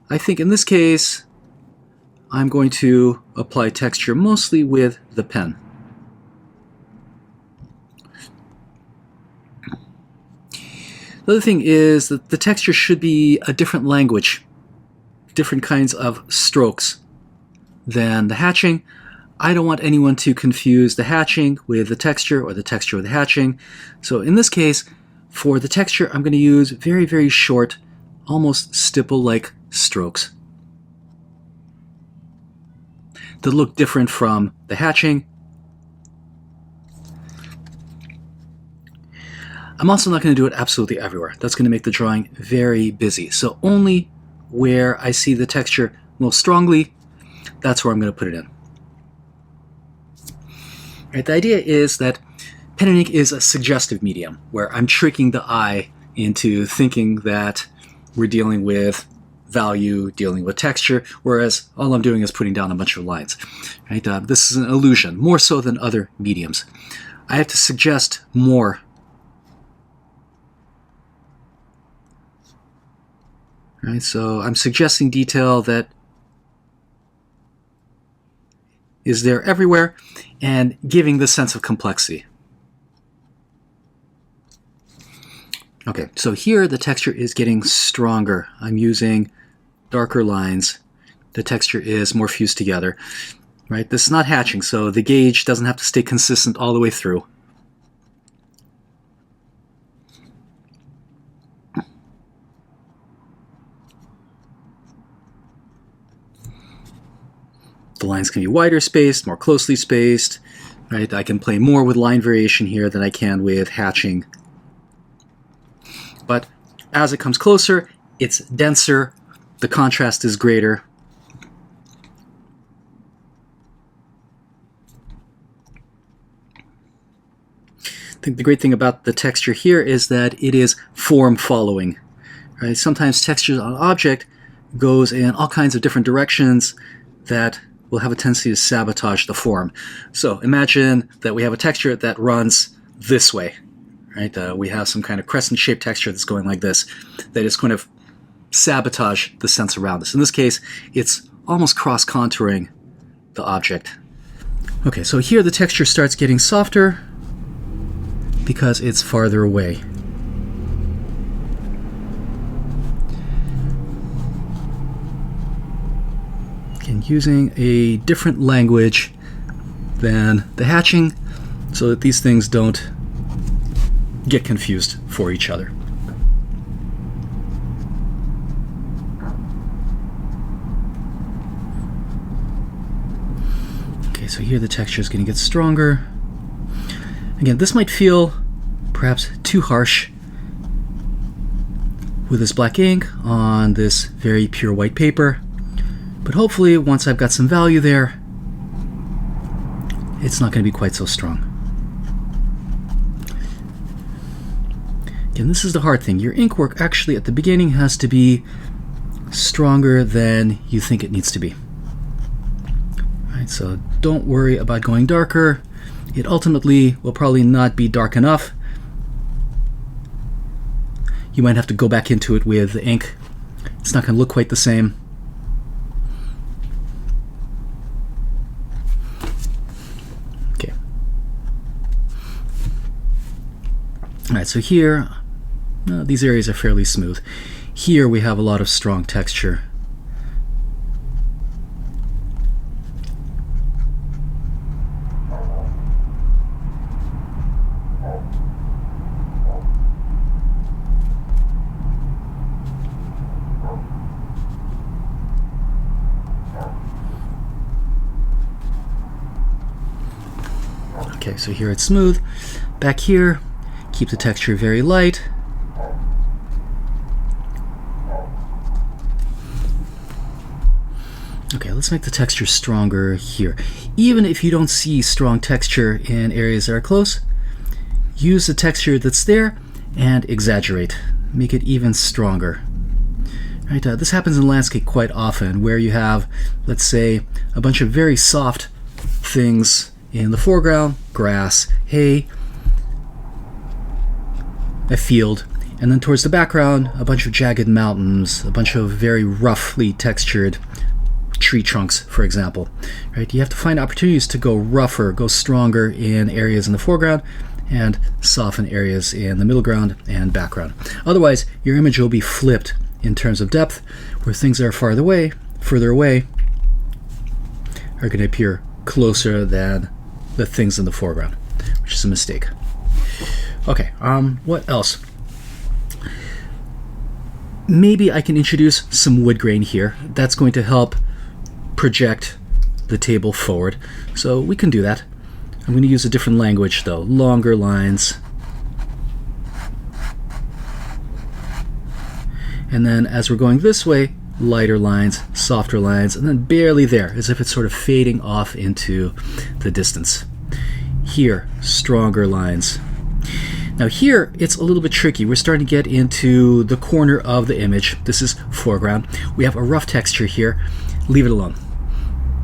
I think in this case, I'm going to apply texture mostly with the pen. The other thing is that the texture should be a different language, different kinds of strokes than the hatching. I don't want anyone to confuse the hatching with the texture or the texture with the hatching. So in this case, for the texture, I'm going to use very, very short, almost stipple-like strokes that look different from the hatching. I'm also not going to do it absolutely everywhere. That's going to make the drawing very busy. So only where I see the texture most strongly, that's where I'm going to put it in. Right, the idea is that pen and ink is a suggestive medium where I'm tricking the eye into thinking that we're dealing with value, dealing with texture, whereas all I'm doing is putting down a bunch of lines. Right? This is an illusion, more so than other mediums. I have to suggest more. Right? So I'm suggesting detail that is there everywhere and giving the sense of complexity. Okay, so here the texture is getting stronger. I'm using darker lines. The texture is more fused together. Right? This is not hatching, so the gauge doesn't have to stay consistent all the way through. The lines can be wider spaced, more closely spaced. Right? I can play more with line variation here than I can with hatching. But as it comes closer, it's denser, the contrast is greater. I think the great thing about the texture here is that it is form following. Right? Sometimes texture on an object goes in all kinds of different directions that will have a tendency to sabotage the form. So imagine that we have a texture that runs this way. Right? We have some kind of crescent-shaped texture that's going like this, that is going to sabotage the sense around us. In this case, it's almost cross-contouring the object. Okay, so here the texture starts getting softer because it's farther away. Again, using a different language than the hatching so that these things don't get confused for each other. Okay, so here the texture is going to get stronger. Again, this might feel perhaps too harsh with this black ink on this very pure white paper, but hopefully once I've got some value there, it's not going to be quite so strong. And this is the hard thing. Your ink work actually at the beginning has to be stronger than you think it needs to be. Right, so don't worry about going darker. It ultimately will probably not be dark enough. You might have to go back into it with ink. It's not going to look quite the same. Okay. All right, so here, these areas are fairly smooth. Here we have a lot of strong texture. Okay, so here it's smooth. Back here, keep the texture very light. Okay, let's make the texture stronger here. Even if you don't see strong texture in areas that are close, use the texture that's there and exaggerate. Make it even stronger. Right, this happens in landscape quite often, where you have, let's say, a bunch of very soft things in the foreground, grass, hay, a field, and then towards the background, a bunch of jagged mountains, a bunch of very roughly textured tree trunks, for example. Right? You have to find opportunities to go rougher, go stronger in areas in the foreground, and soften areas in the middle ground and background. Otherwise, your image will be flipped in terms of depth, where things that are further away are going to appear closer than the things in the foreground, which is a mistake. Okay, what else? Maybe I can introduce some wood grain here. That's going to help project the table forward. So we can do that. I'm going to use a different language though, longer lines. And then as we're going this way, lighter lines, softer lines, and then barely there, as if it's sort of fading off into the distance. Here, stronger lines. Now here, it's a little bit tricky. We're starting to get into the corner of the image. This is foreground. We have a rough texture here. Leave it alone.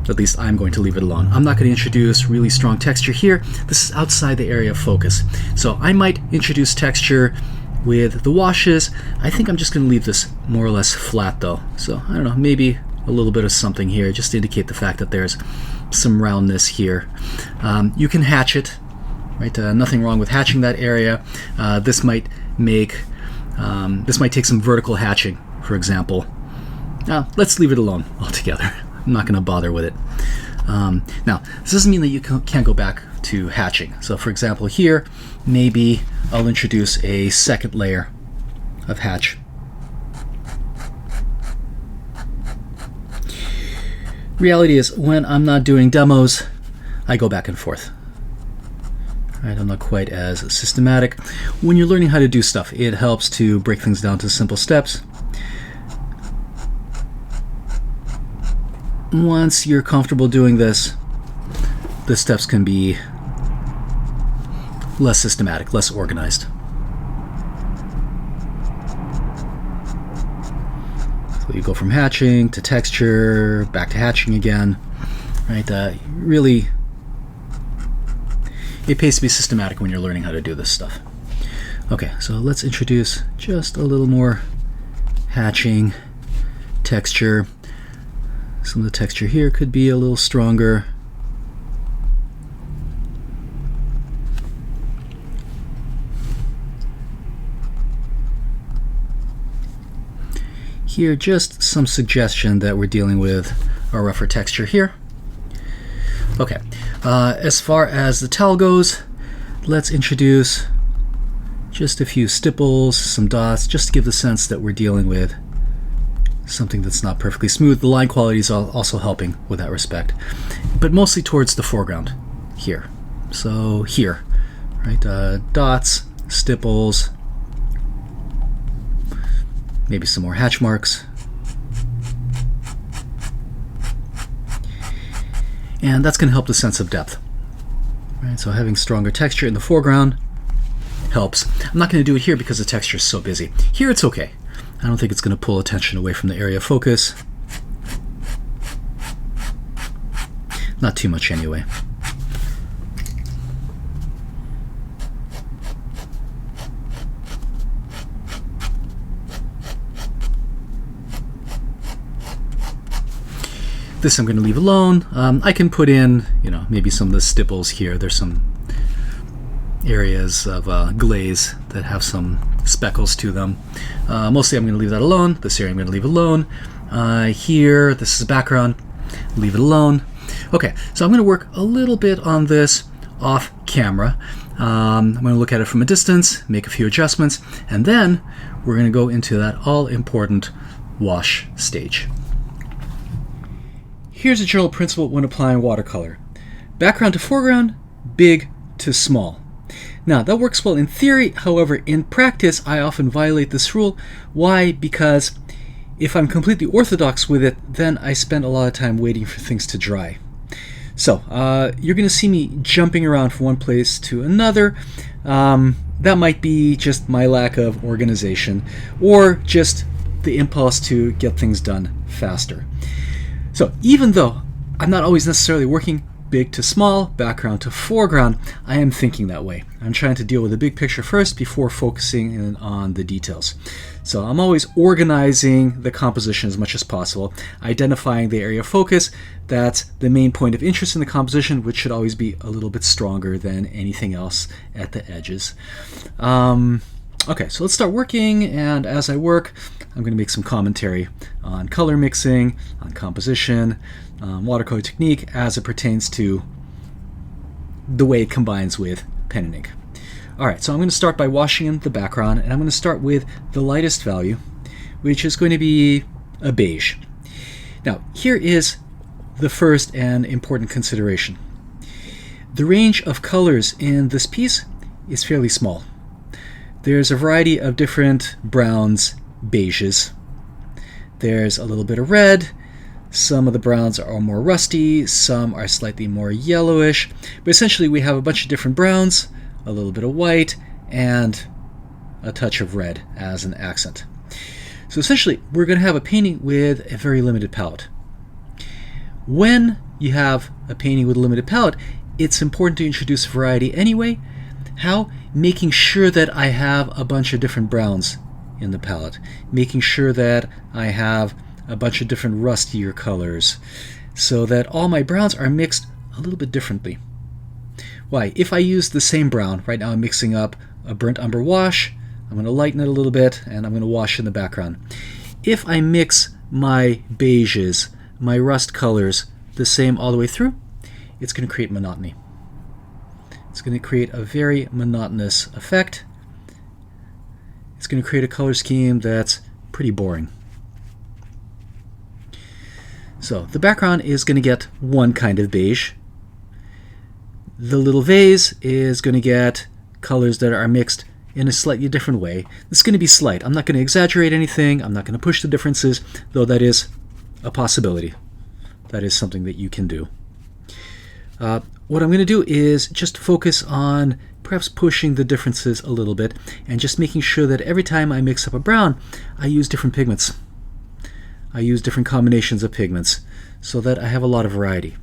At least I'm going to leave it alone. I'm not going to introduce really strong texture here. This is outside the area of focus. So I might introduce texture with the washes. I think I'm just going to leave this more or less flat though. So I don't know, maybe a little bit of something here just to indicate the fact that there's some roundness here. You can hatch it, right? Nothing wrong with hatching that area. This might take some vertical hatching, for example. Now let's leave it alone altogether. I'm not going to bother with it. Now, this doesn't mean that you can't go back to hatching. So for example here, maybe I'll introduce a second layer of hatch. Reality is, when I'm not doing demos, I go back and forth. Right, I'm not quite as systematic. When you're learning how to do stuff, it helps to break things down to simple steps. Once you're comfortable doing this, the steps can be less systematic, less organized. So you go from hatching to texture, back to hatching again, right? Really, it pays to be systematic when you're learning how to do this stuff. Okay, so let's introduce just a little more hatching, texture. Some of the texture here could be a little stronger. Here, just some suggestion that we're dealing with a rougher texture here. Okay, as far as the towel goes, let's introduce just a few stipples, some dots, just to give the sense that we're dealing with something that's not perfectly smooth. The line quality is also helping with that respect, but mostly towards the foreground here. So here, right, dots, stipples, maybe some more hatch marks. And that's going to help the sense of depth. Right, so having stronger texture in the foreground helps. I'm not going to do it here because the texture is so busy. Here it's okay. I don't think it's going to pull attention away from the area of focus. Not too much anyway. This I'm going to leave alone. I can put in, maybe some of the stipples here. There's some areas of glaze that have some speckles to them. Mostly I'm going to leave that alone. This area I'm going to leave alone. Here, this is background. Leave it alone. Okay, so I'm going to work a little bit on this off camera. I'm going to look at it from a distance, make a few adjustments, and then we're going to go into that all-important wash stage. Here's a general principle when applying watercolor. Background to foreground, big to small. Now, that works well in theory. However, in practice, I often violate this rule. Why? Because if I'm completely orthodox with it, then I spend a lot of time waiting for things to dry. So, you're going to see me jumping around from one place to another. That might be just my lack of organization, or just the impulse to get things done faster. So, even though I'm not always necessarily working big to small, background to foreground, I am thinking that way. I'm trying to deal with the big picture first before focusing in on the details. So I'm always organizing the composition as much as possible, identifying the area of focus. That's the main point of interest in the composition, which should always be a little bit stronger than anything else at the edges. Okay, so let's start working, and as I work, I'm going to make some commentary on color mixing, on composition, watercolor technique as it pertains to the way it combines with pen and ink. Alright, so I'm going to start by washing in the background, and I'm going to start with the lightest value, which is going to be a beige. Now, here is the first and important consideration. The range of colors in this piece is fairly small. There's a variety of different browns, beiges. There's a little bit of red. Some of the browns are more rusty, some are slightly more yellowish, but essentially we have a bunch of different browns, a little bit of white, and a touch of red as an accent. So essentially we're going to have a painting with a very limited palette. When you have a painting with a limited palette, it's important to introduce variety anyway. How? Making sure that I have a bunch of different browns in the palette, making sure that I have a bunch of different rustier colors, so that all my browns are mixed a little bit differently. Why? If I use the same brown, right now I'm mixing up a burnt umber wash, I'm going to lighten it a little bit, and I'm going to wash in the background. If I mix my beiges, my rust colors, the same all the way through, it's going to create monotony. It's going to create a very monotonous effect. It's going to create a color scheme that's pretty boring. So the background is going to get one kind of beige. The little vase is going to get colors that are mixed in a slightly different way. It's going to be slight. I'm not going to exaggerate anything. I'm not going to push the differences, though that is a possibility. That is something that you can do. What I'm going to do is just focus on perhaps pushing the differences a little bit and just making sure that every time I mix up a brown, I use different pigments. I use different combinations of pigments so that I have a lot of variety.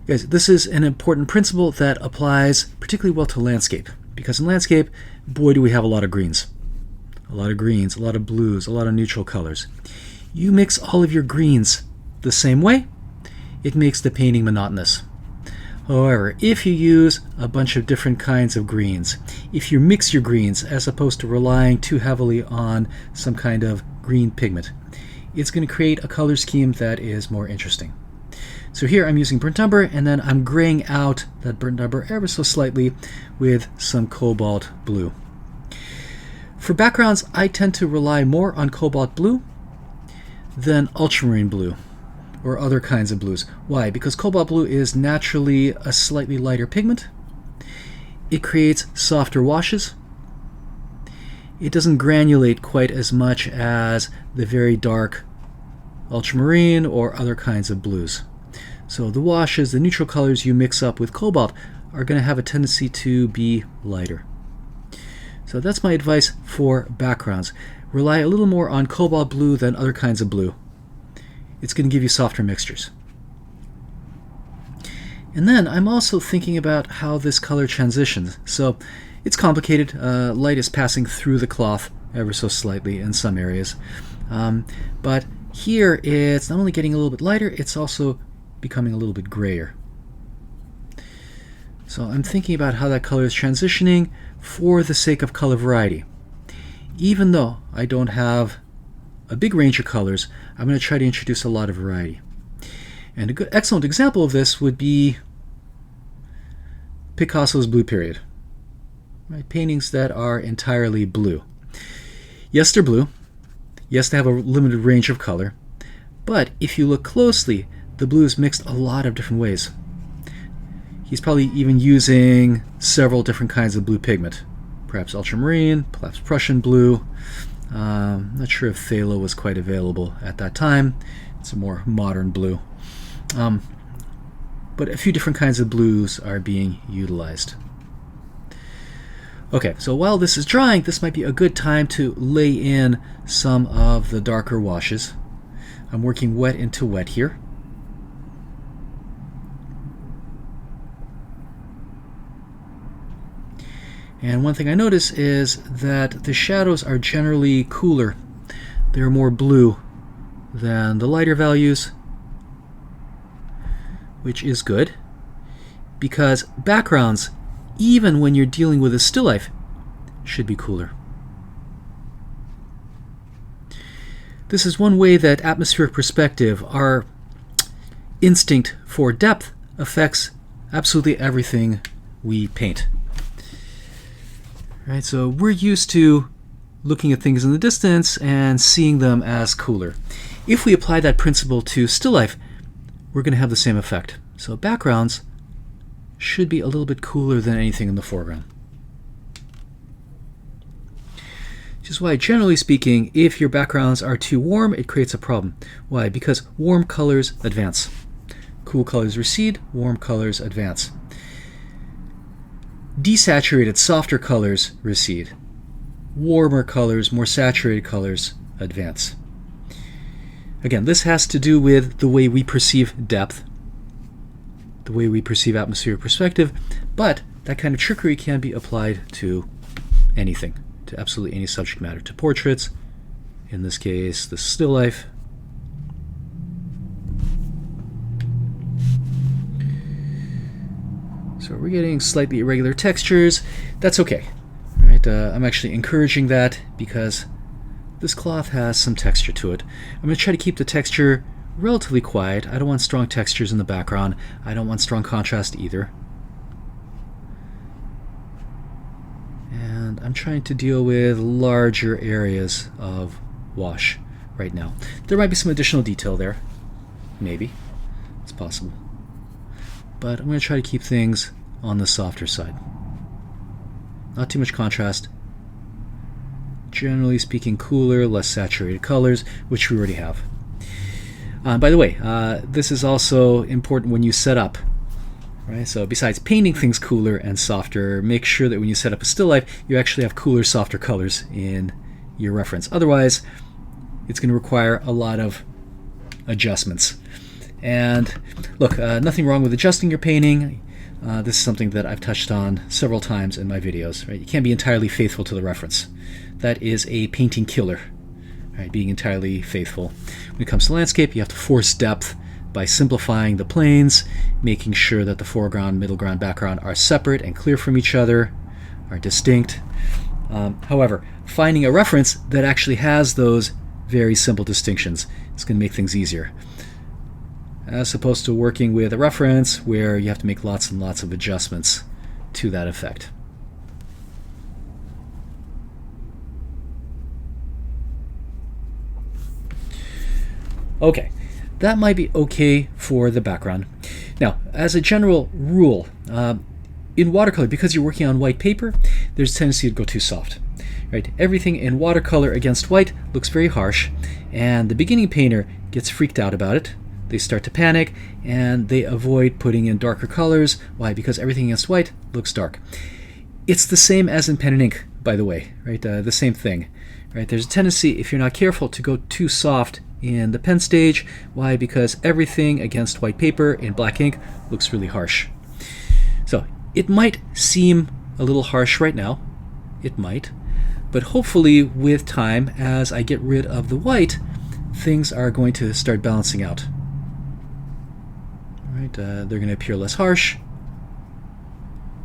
Guys, this is an important principle that applies particularly well to landscape, because in landscape, boy, do we have a lot of greens. A lot of greens, a lot of blues, a lot of neutral colors. You mix all of your greens the same way, it makes the painting monotonous. However, if you use a bunch of different kinds of greens, if you mix your greens as opposed to relying too heavily on some kind of green pigment, it's going to create a color scheme that is more interesting. So here I'm using burnt umber, and then I'm graying out that burnt umber ever so slightly with some cobalt blue. For backgrounds, I tend to rely more on cobalt blue than ultramarine blue or other kinds of blues. Why? Because cobalt blue is naturally a slightly lighter pigment. It creates softer washes. It doesn't granulate quite as much as the very dark ultramarine or other kinds of blues. So the washes, the neutral colors you mix up with cobalt are going to have a tendency to be lighter. So that's my advice for backgrounds. Rely a little more on cobalt blue than other kinds of blue. It's going to give you softer mixtures. And then I'm also thinking about how this color transitions. So it's complicated. Light is passing through the cloth ever so slightly in some areas. But Here it's not only getting a little bit lighter, it's also becoming a little bit grayer. So I'm thinking about how that color is transitioning for the sake of color variety. Even though I don't have a big range of colors, I'm going to try to introduce a lot of variety. And a good, excellent example of this would be Picasso's Blue Period. Right? Paintings that are entirely blue. Yes, they're blue. Yes, they have a limited range of color. But if you look closely, the blue is mixed a lot of different ways. He's probably even using several different kinds of blue pigment. Perhaps ultramarine, perhaps Prussian blue. Not sure if phthalo was quite available at that time. It's a more modern blue. But a few different kinds of blues are being utilized. Okay, so while this is drying, this might be a good time to lay in some of the darker washes. I'm working wet into wet here. And one thing I notice is that the shadows are generally cooler. They're more blue than the lighter values, which is good, because backgrounds, even when you're dealing with a still life, should be cooler. This is one way that atmospheric perspective, our instinct for depth, affects absolutely everything we paint. Right, so we're used to looking at things in the distance and seeing them as cooler. If we apply that principle to still life, we're going to have the same effect. So backgrounds should be a little bit cooler than anything in the foreground. Which is why, generally speaking, if your backgrounds are too warm, it creates a problem. Why? Because warm colors advance. Cool colors recede, warm colors advance. Desaturated, softer colors recede. Warmer colors, more saturated colors advance. Again, this has to do with the way we perceive depth, the way we perceive atmospheric perspective, but that kind of trickery can be applied to anything, to absolutely any subject matter, to portraits, in this case, the still life. So we're getting slightly irregular textures. That's okay. Right? I'm actually encouraging that because this cloth has some texture to it. I'm going to try to keep the texture relatively quiet. I don't want strong textures in the background. I don't want strong contrast either. And I'm trying to deal with larger areas of wash right now. There might be some additional detail there. Maybe. It's possible. But I'm going to try to keep things on the softer side. Not too much contrast. Generally speaking, cooler, less saturated colors, which we already have. By the way, this is also important when you set up. Right? So besides painting things cooler and softer, make sure that when you set up a still life, you actually have cooler, softer colors in your reference. Otherwise, it's going to require a lot of adjustments. And look, nothing wrong with adjusting your painting. This is something that I've touched on several times in my videos. Right? You can't be entirely faithful to the reference. That is a painting killer. Right? Being entirely faithful. When it comes to landscape, you have to force depth by simplifying the planes, making sure that the foreground, middle ground, background are separate and clear from each other, are distinct. However, finding a reference that actually has those very simple distinctions is going to make things easier, as opposed to working with a reference where you have to make lots and lots of adjustments to that effect. Okay, that might be okay for the background. Now, as a general rule, in watercolor, because you're working on white paper, there's a tendency to go too soft. Right? Everything in watercolor against white looks very harsh, and the beginning painter gets freaked out about it. They start to panic, and they avoid putting in darker colors. Why? Because everything against white looks dark. It's the same as in pen and ink, by the way. Right? The same thing. Right? There's a tendency, if you're not careful, to go too soft in the pen stage. Why? Because everything against white paper in black ink looks really harsh. So it might seem a little harsh right now. It might. But hopefully with time, as I get rid of the white, things are going to start balancing out. All right, they're going to appear less harsh.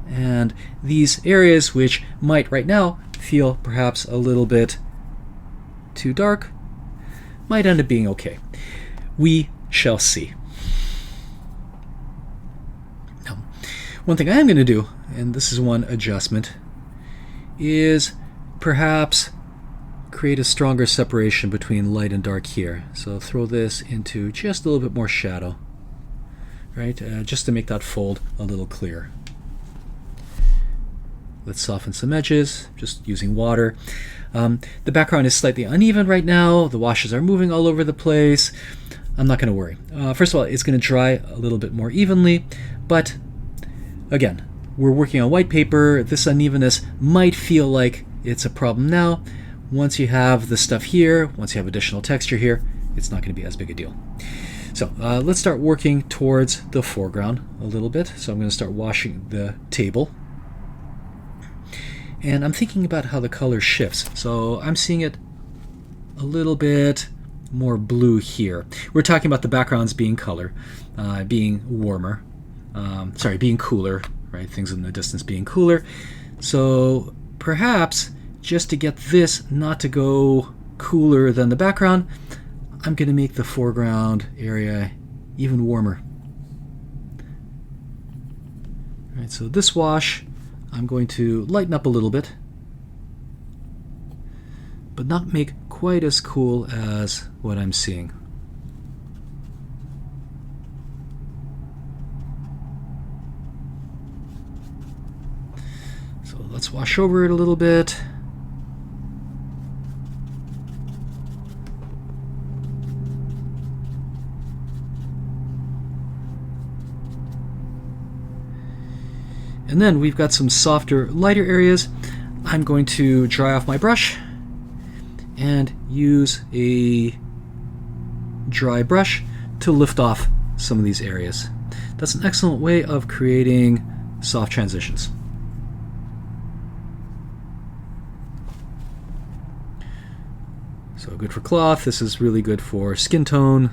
And these areas which might right now feel perhaps a little bit too dark might end up being okay. We shall see. Now, one thing I am going to do, and this is one adjustment, is perhaps create a stronger separation between light and dark here. So throw this into just a little bit more shadow, right? Just to make that fold a little clearer. Let's soften some edges, just using water. The background is slightly uneven right now. The washes are moving all over the place. I'm not going to worry. First of all, it's going to dry a little bit more evenly, but again, we're working on white paper. This unevenness might feel like it's a problem now. Once you have the stuff here, once you have additional texture here, it's not going to be as big a deal. So let's start working towards the foreground a little bit. So I'm going to start washing the table. And I'm thinking about how the color shifts. So I'm seeing it a little bit more blue here. We're talking about the backgrounds being color, being warmer, being cooler, right? Things in the distance being cooler. So perhaps just to get this not to go cooler than the background, I'm going to make the foreground area even warmer. All right, so this wash, I'm going to lighten up a little bit, but not make quite as cool as what I'm seeing. So let's wash over it a little bit. And then we've got some softer, lighter areas. I'm going to dry off my brush and use a dry brush to lift off some of these areas. That's an excellent way of creating soft transitions. So good for cloth. This is really good for skin tone,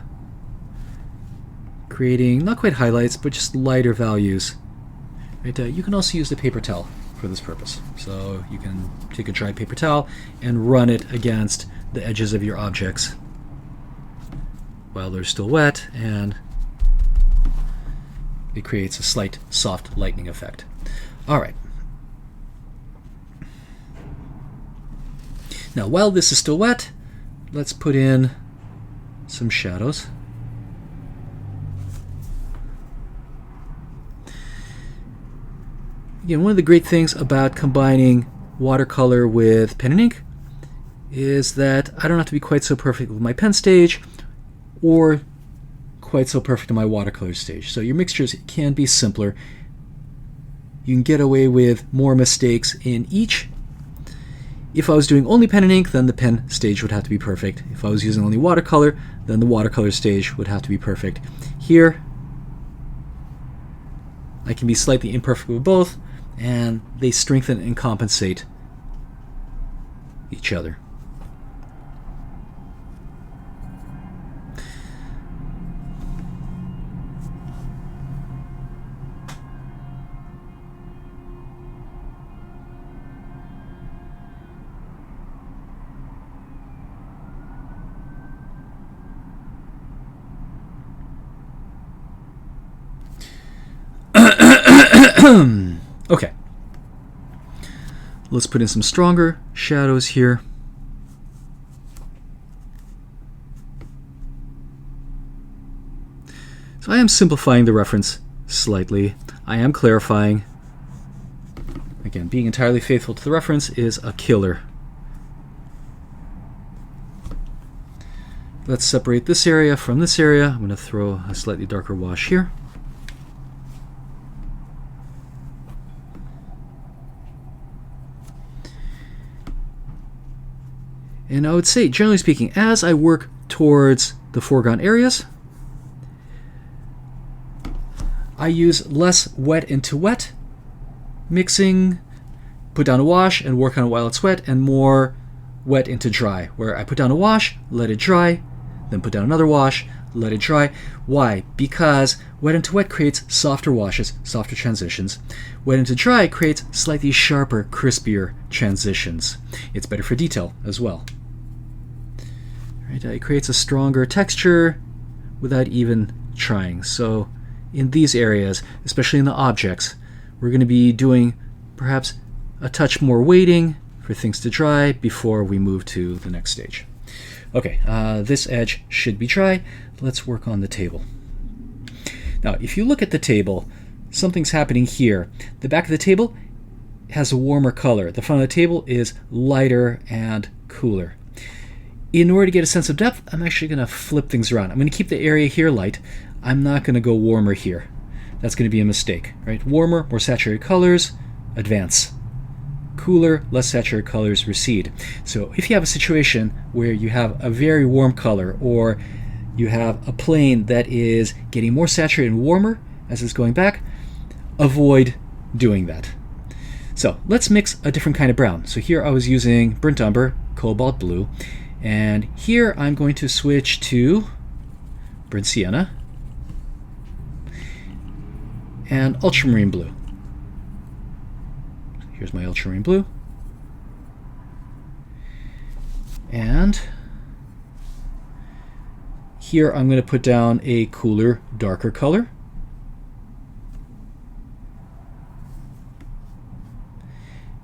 creating not quite highlights, but just lighter values. Right, you can also use the paper towel for this purpose. So you can take a dry paper towel and run it against the edges of your objects while they're still wet, and it creates a slight soft lightning effect. All right. Now while this is still wet, let's put in some shadows. Again, one of the great things about combining watercolor with pen and ink is that I don't have to be quite so perfect with my pen stage or quite so perfect in my watercolor stage. So your mixtures can be simpler. You can get away with more mistakes in each. If I was doing only pen and ink, then the pen stage would have to be perfect. If I was using only watercolor, then the watercolor stage would have to be perfect. Here, I can be slightly imperfect with both, and they strengthen and compensate each other. Okay, let's put in some stronger shadows here. So I am simplifying the reference slightly. I am clarifying. Again, being entirely faithful to the reference is a killer. Let's separate this area from this area. I'm going to throw a slightly darker wash here. And I would say, generally speaking, as I work towards the foreground areas, I use less wet into wet mixing, put down a wash and work on it while it's wet, and more wet into dry, where I put down a wash, let it dry, then put down another wash, let it dry. Why? Because wet into wet creates softer washes, softer transitions. Wet into dry creates slightly sharper, crispier transitions. It's better for detail as well. Right? It creates a stronger texture without even trying. So in these areas, especially in the objects, we're going to be doing perhaps a touch more waiting for things to dry before we move to the next stage. Okay, this edge should be dry. Let's work on the table. Now, if you look at the table, something's happening here. The back of the table has a warmer color. The front of the table is lighter and cooler. In order to get a sense of depth, I'm actually going to flip things around. I'm going to keep the area here light. I'm not going to go warmer here. That's going to be a mistake, right? Warmer, more saturated colors, advance. Cooler, less saturated colors, recede. So if you have a situation where you have a very warm color, or you have a plane that is getting more saturated and warmer as it's going back, avoid doing that. So let's mix a different kind of brown. So here I was using burnt umber, cobalt blue, and here I'm going to switch to burnt sienna and ultramarine blue. Here's my ultramarine blue. And here I'm going to put down a cooler, darker color.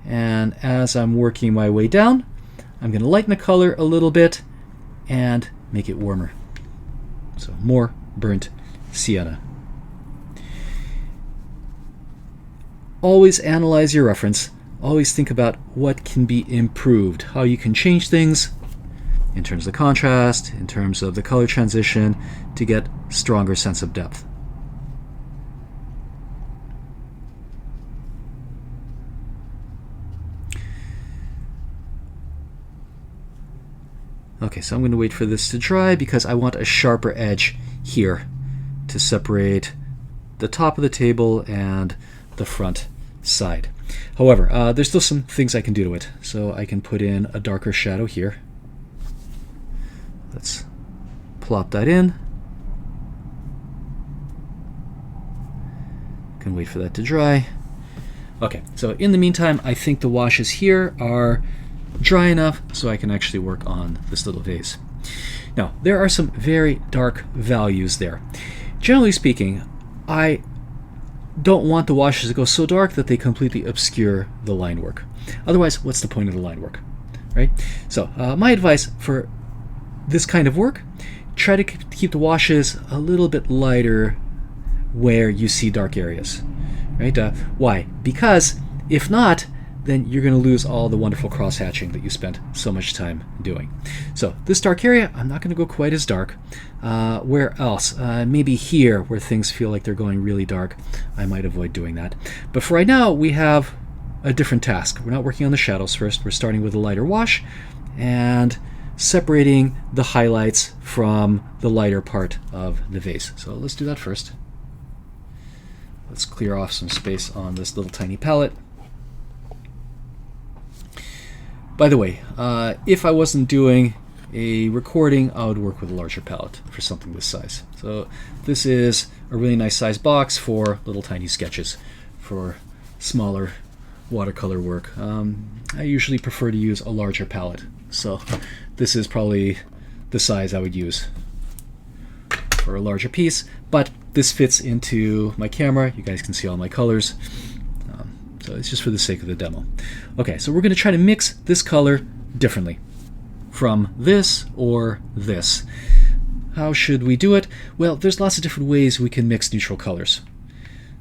And as I'm working my way down, I'm going to lighten the color a little bit and make it warmer. So more burnt sienna. Always analyze your reference. Always think about what can be improved, how you can change things in terms of the contrast, in terms of the color transition, to get stronger sense of depth. Okay, so I'm going to wait for this to dry because I want a sharper edge here to separate the top of the table and the front side. However, there's still some things I can do to it. So I can put in a darker shadow here. Let's plop that in. Can wait for that to dry. Okay, so in the meantime, I think the washes here are dry enough so I can actually work on this little vase. Now, there are some very dark values there. Generally speaking, I don't want the washes to go so dark that they completely obscure the line work. Otherwise, what's the point of the line work, right? So my advice for this kind of work, try to keep the washes a little bit lighter where you see dark areas, right? Why? Because if not, then you're going to lose all the wonderful cross-hatching that you spent so much time doing. So this dark area, I'm not going to go quite as dark. Where else? Maybe here, where things feel like they're going really dark, I might avoid doing that. But for right now, we have a different task. We're not working on the shadows first. We're starting with a lighter wash and separating the highlights from the lighter part of the vase. So let's do that first. Let's clear off some space on this little tiny palette. By the way, if I wasn't doing a recording, I would work with a larger palette for something this size. So this is a really nice size box for little tiny sketches, for smaller watercolor work. I usually prefer to use a larger palette. So this is probably the size I would use for a larger piece, but this fits into my camera. You guys can see all my colors. So it's just for the sake of the demo. Okay, so we're going to try to mix this color differently from this or this. How should we do it? Well, there's lots of different ways we can mix neutral colors.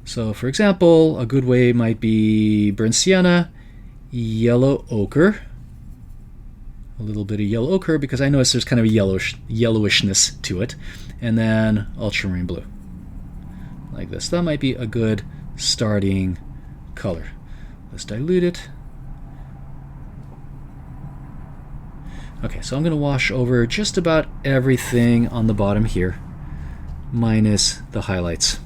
So for example, a good way might be burnt sienna, yellow ochre, a little bit of yellow ochre because I notice there's kind of a yellowishness to it, and then ultramarine blue, like this. That might be a good starting color. Let's dilute it. Okay, so I'm going to wash over just about everything on the bottom here, minus the highlights.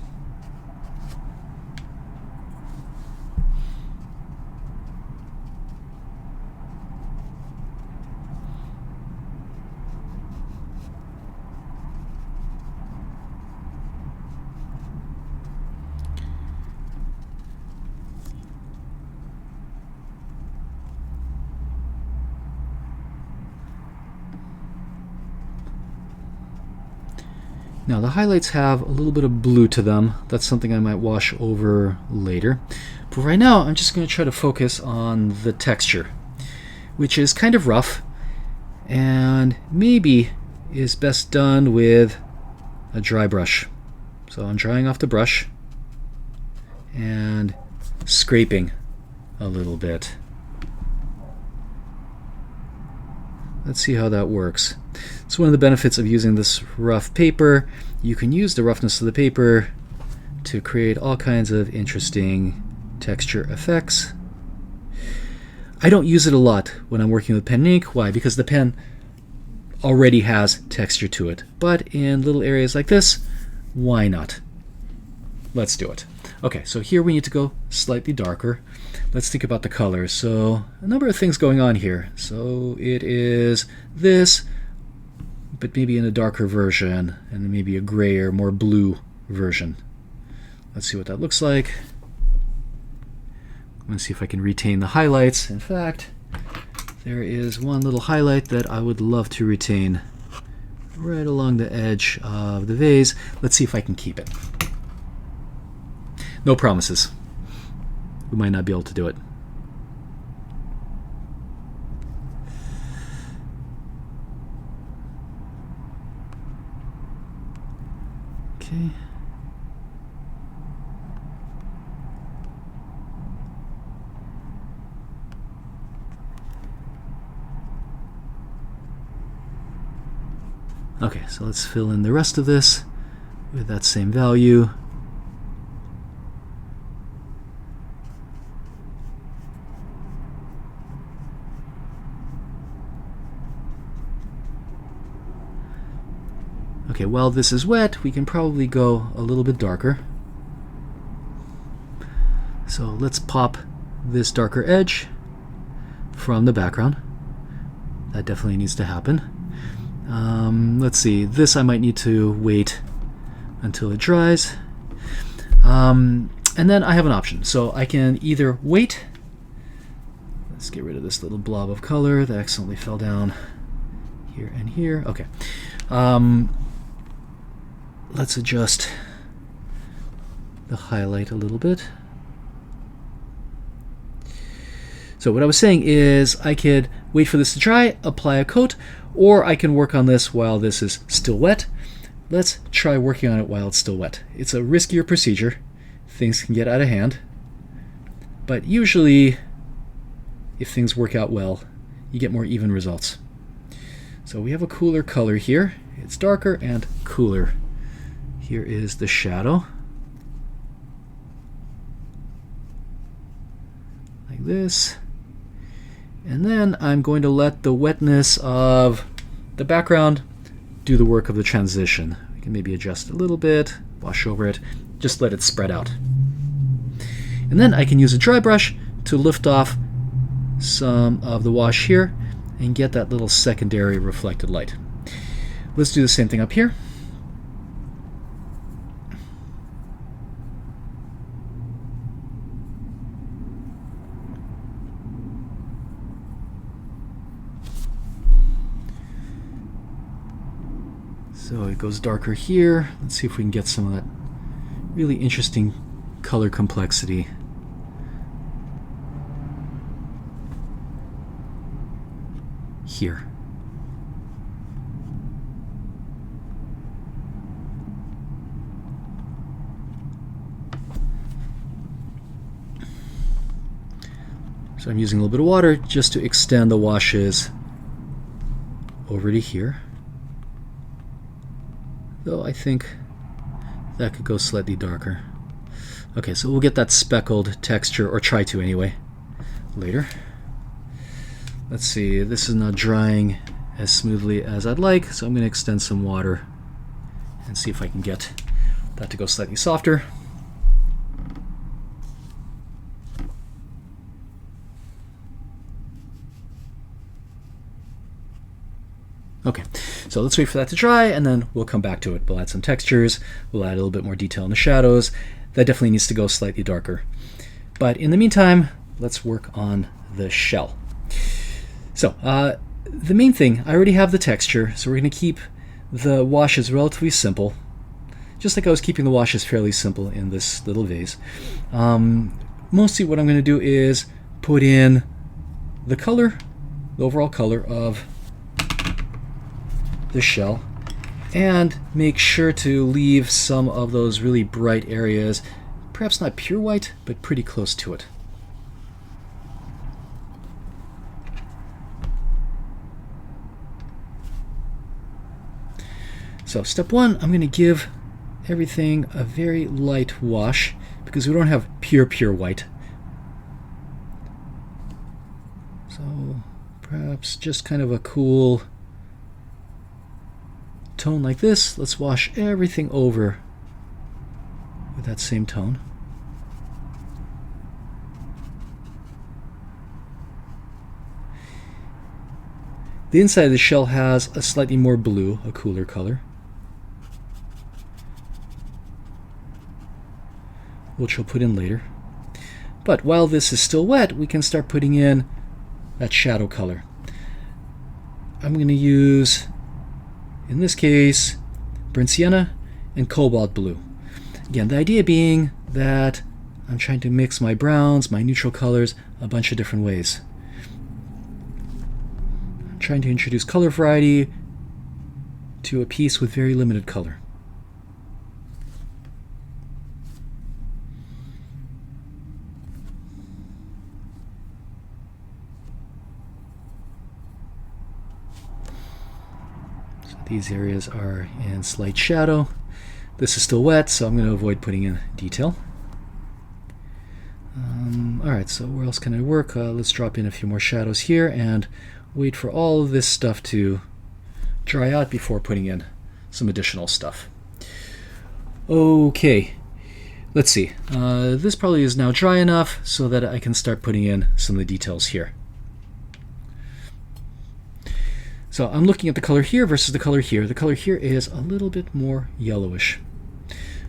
Now the highlights have a little bit of blue to them. That's something I might wash over later. But right now I'm just going to try to focus on the texture, which is kind of rough and maybe is best done with a dry brush. So I'm drying off the brush and scraping a little bit. Let's see how that works. It's one of the benefits of using this rough paper. You can use the roughness of the paper to create all kinds of interesting texture effects. I don't use it a lot when I'm working with pen and ink. Why? Because the pen already has texture to it. But in little areas like this, why not? Let's do it. Okay, so here we need to go slightly darker. Let's think about the colors. So a number of things going on here. So it is this, but maybe in a darker version, and maybe a grayer, more blue version. Let's see what that looks like. I'm going to see if I can retain the highlights. In fact, there is one little highlight that I would love to retain right along the edge of the vase. Let's see if I can keep it. No promises. We might not be able to do it. Okay. Okay, so let's fill in the rest of this with that same value. Okay, while this is wet, we can probably go a little bit darker. So let's pop this darker edge from the background. That definitely needs to happen. Let's see, this I might need to wait until it dries. And then I have an option. So I can either wait. Let's get rid of this little blob of color that accidentally fell down here and here. Okay. Let's adjust the highlight a little bit. So what I was saying is I could wait for this to dry, apply a coat, or I can work on this while this is still wet. Let's try working on it while it's still wet. It's a riskier procedure. Things can get out of hand. But usually, if things work out well, you get more even results. So we have a cooler color here. It's darker and cooler. Here is the shadow. Like this. And then I'm going to let the wetness of the background do the work of the transition. We can maybe adjust a little bit, wash over it, just let it spread out. And then I can use a dry brush to lift off some of the wash here and get that little secondary reflected light. Let's do the same thing up here. So it goes darker here. Let's see if we can get some of that really interesting color complexity. Here. So I'm using a little bit of water just to extend the washes over to here. Though I think that could go slightly darker. Okay, so we'll get that speckled texture, or try to anyway, later. Let's see, this is not drying as smoothly as I'd like, so I'm going to extend some water and see if I can get that to go slightly softer. Okay, so let's wait for that to dry, and then we'll come back to it. We'll add some textures, we'll add a little bit more detail in the shadows. That definitely needs to go slightly darker. But in the meantime, let's work on the shell. So, the main thing, I already have the texture, so we're going to keep the washes relatively simple. just like I was keeping the washes fairly simple in this little vase. Mostly what I'm going to do is put in the color, the overall color of the shell, and make sure to leave some of those really bright areas, perhaps not pure white, but pretty close to it. So step one, I'm going to give everything a very light wash because we don't have pure white. So perhaps just kind of a cool tone like this. Let's wash everything over with that same tone. The inside of the shell has a slightly more blue, a cooler color, which we'll put in later. But while this is still wet, we can start putting in that shadow color. I'm going to use, in this case, burnt sienna and cobalt blue. Again, the idea being that I'm trying to mix my browns, my neutral colors, a bunch of different ways. I'm trying to introduce color variety to a piece with very limited color. These areas are in slight shadow. This is still wet, so I'm going to avoid putting in detail. Alright, so where else can I work? Let's drop in a few more shadows here and wait for all of this stuff to dry out before putting in some additional stuff. Okay, let's see. This probably is now dry enough so that I can start putting in some of the details here. So I'm looking at the color here versus the color here. The color here is a little bit more yellowish.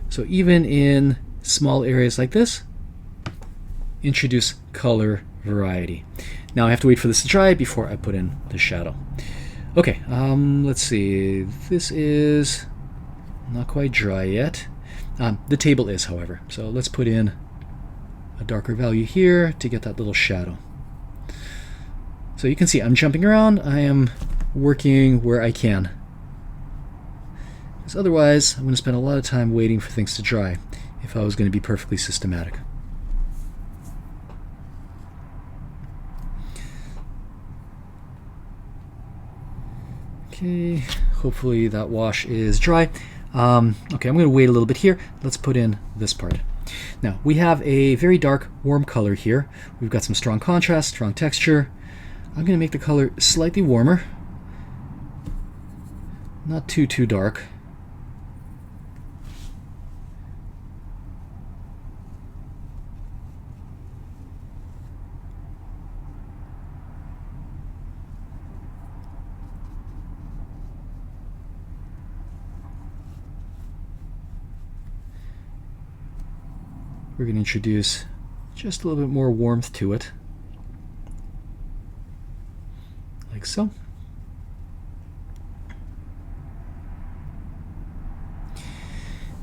So even in small areas like this, introduce color variety. Now I have to wait for this to dry before I put in the shadow. Okay, let's see. This is not quite dry yet. The table is, however. So let's put in a darker value here to get that little shadow. So you can see I'm jumping around. I am working where I can, because otherwise I'm going to spend a lot of time waiting for things to dry if I was going to be perfectly systematic. Okay, hopefully that wash is dry. Okay, I'm going to wait a little bit here. Let's put in this part. Now we have a very dark warm color here. We've got some strong contrast, strong texture. I'm going to make the color slightly warmer. Not too dark. We're going to introduce just a little bit more warmth to it, like so.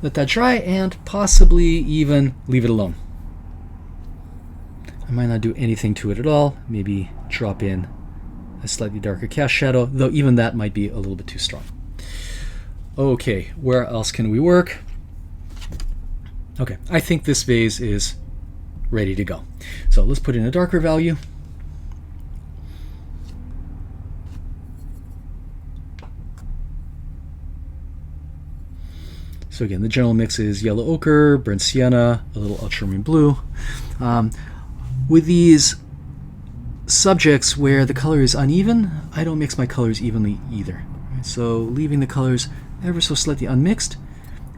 Let that dry and possibly even leave it alone. I might not do anything to it at all. Maybe drop in a slightly darker cast shadow, though even that might be a little bit too strong. Okay, where else can we work? Okay, I think this vase is ready to go. So let's put in a darker value. So again, the general mix is yellow ochre, burnt sienna, a little ultramarine blue. With these subjects where the color is uneven, I don't mix my colors evenly either. So leaving the colors ever so slightly unmixed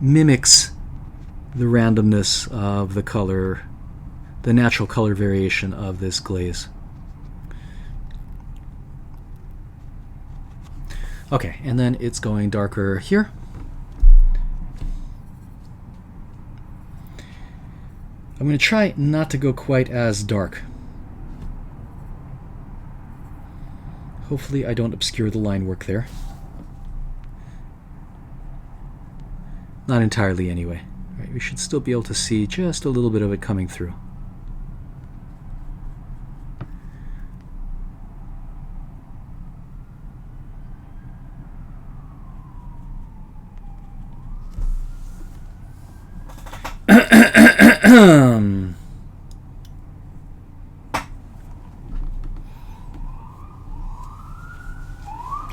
mimics the randomness of the color, the natural color variation of this glaze. Okay, and then it's going darker here. I'm going to try not to go quite as dark. Hopefully I don't obscure the line work there. Not entirely anyway. Right, we should still be able to see just a little bit of it coming through.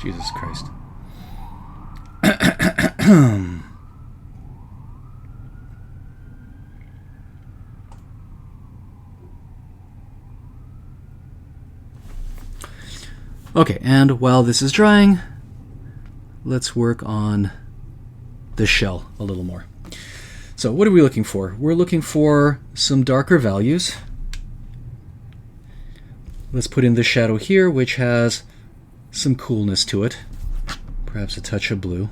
Jesus Christ. Okay, and while this is drying, let's work on the shell a little more. So what are we looking for? We're looking for some darker values. Let's put in the shadow here, which has some coolness to it. Perhaps a touch of blue.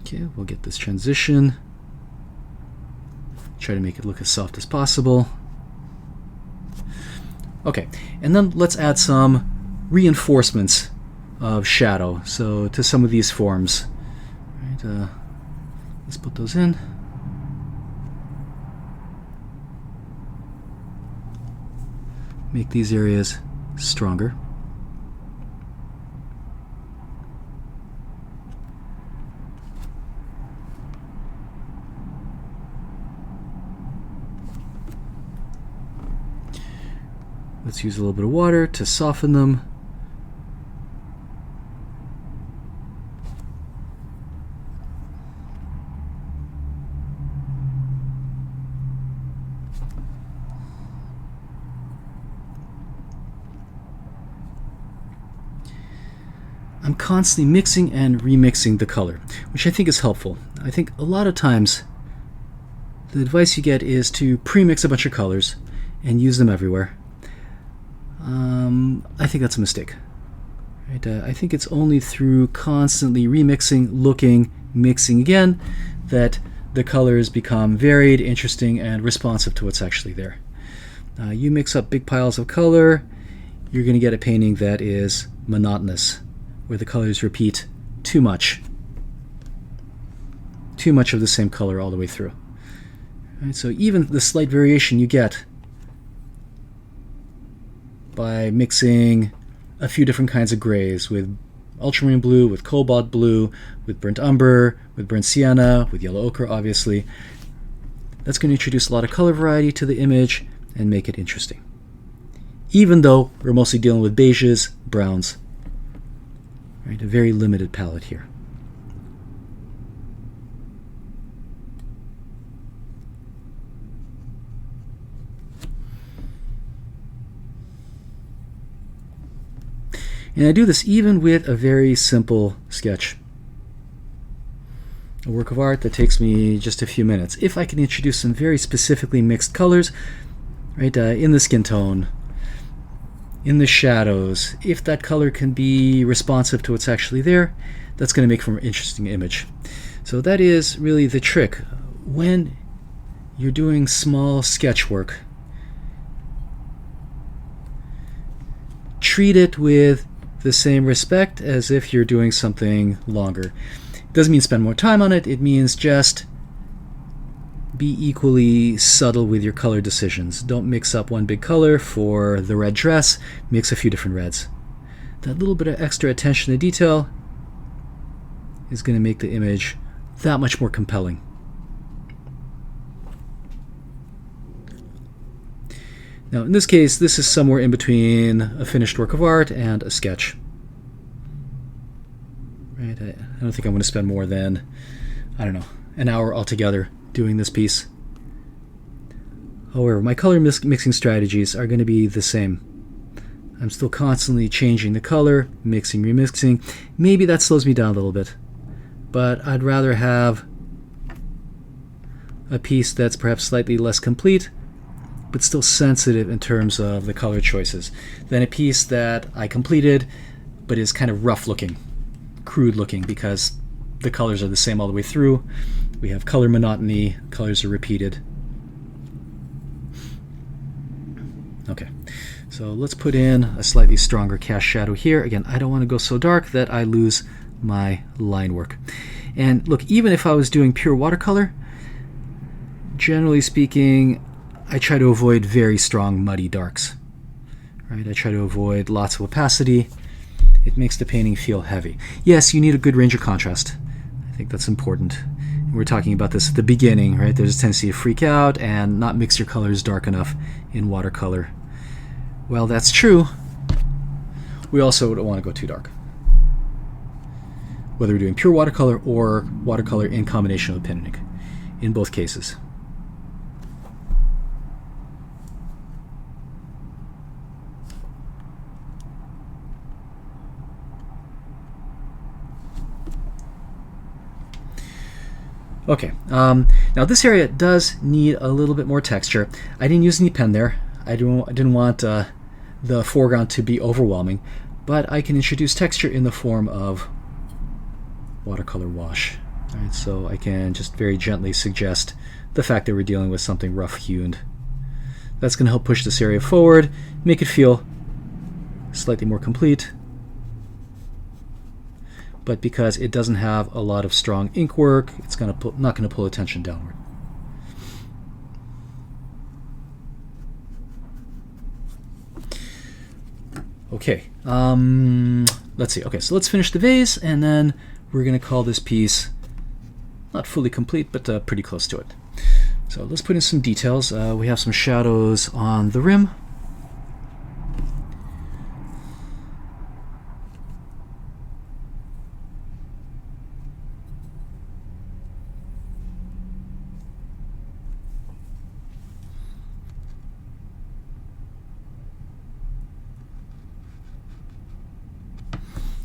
Okay, we'll get this transition. Try to make it look as soft as possible. Okay, and then let's add some reinforcements of shadow. So to some of these forms. Right, let's put those in. Make these areas stronger. Let's use a little bit of water to soften them. I'm constantly mixing and remixing the color, which I think is helpful. I think a lot of times the advice you get is to pre-mix a bunch of colors and use them everywhere. I think that's a mistake. Right? I think it's only through constantly remixing, looking, mixing again, that the colors become varied, interesting, and responsive to what's actually there. You mix up big piles of color, you're going to get a painting that is monotonous, where the colors repeat too much. Too much of the same color all the way through. Right? So even the slight variation you get by mixing a few different kinds of grays, with ultramarine blue, with cobalt blue, with burnt umber, with burnt sienna, with yellow ochre, obviously. That's going to introduce a lot of color variety to the image and make it interesting. Even though we're mostly dealing with beiges, browns. Right, a very limited palette here. And I do this even with a very simple sketch. A work of art that takes me just a few minutes. If I can introduce some very specifically mixed colors, right, in the skin tone, in the shadows, if that color can be responsive to what's actually there, that's going to make for an interesting image. So that is really the trick. When you're doing small sketch work, treat it with the same respect as if you're doing something longer. It doesn't mean spend more time on it, it means just be equally subtle with your color decisions. Don't mix up one big color for the red dress, mix a few different reds. That little bit of extra attention to detail is going to make the image that much more compelling. Now in this case, this is somewhere in between a finished work of art and a sketch. Right? I don't think I'm going to spend more than, I don't know, an hour altogether doing this piece. However, my color mixing strategies are going to be the same. I'm still constantly changing the color, mixing, remixing. Maybe that slows me down a little bit, but I'd rather have a piece that's perhaps slightly less complete, but still sensitive in terms of the color choices, than a piece that I completed but is kind of rough looking, crude looking, because the colors are the same all the way through. We have color monotony, colors are repeated. Okay, so let's put in a slightly stronger cast shadow here. Again, I don't want to go so dark that I lose my line work. And look, even if I was doing pure watercolor, generally speaking, I try to avoid very strong muddy darks. Right? I try to avoid lots of opacity. It makes the painting feel heavy. Yes, you need a good range of contrast. I think that's important. We're talking about this at the beginning, right? There's a tendency to freak out and not mix your colors dark enough in watercolor. Well, that's true. We also don't want to go too dark, whether we're doing pure watercolor or watercolor in combination with pen and ink, in both cases. Okay, now this area does need a little bit more texture. I didn't use any pen there. I didn't want the foreground to be overwhelming, but I can introduce texture in the form of watercolor wash. All right, so I can just very gently suggest the fact that we're dealing with something rough-hewn. That's going to help push this area forward, make it feel slightly more complete. But because it doesn't have a lot of strong ink work, it's not going to pull attention downward. Okay, let's see. Okay, so let's finish the vase, and then we're going to call this piece not fully complete, but pretty close to it. So let's put in some details. We have some shadows on the rim.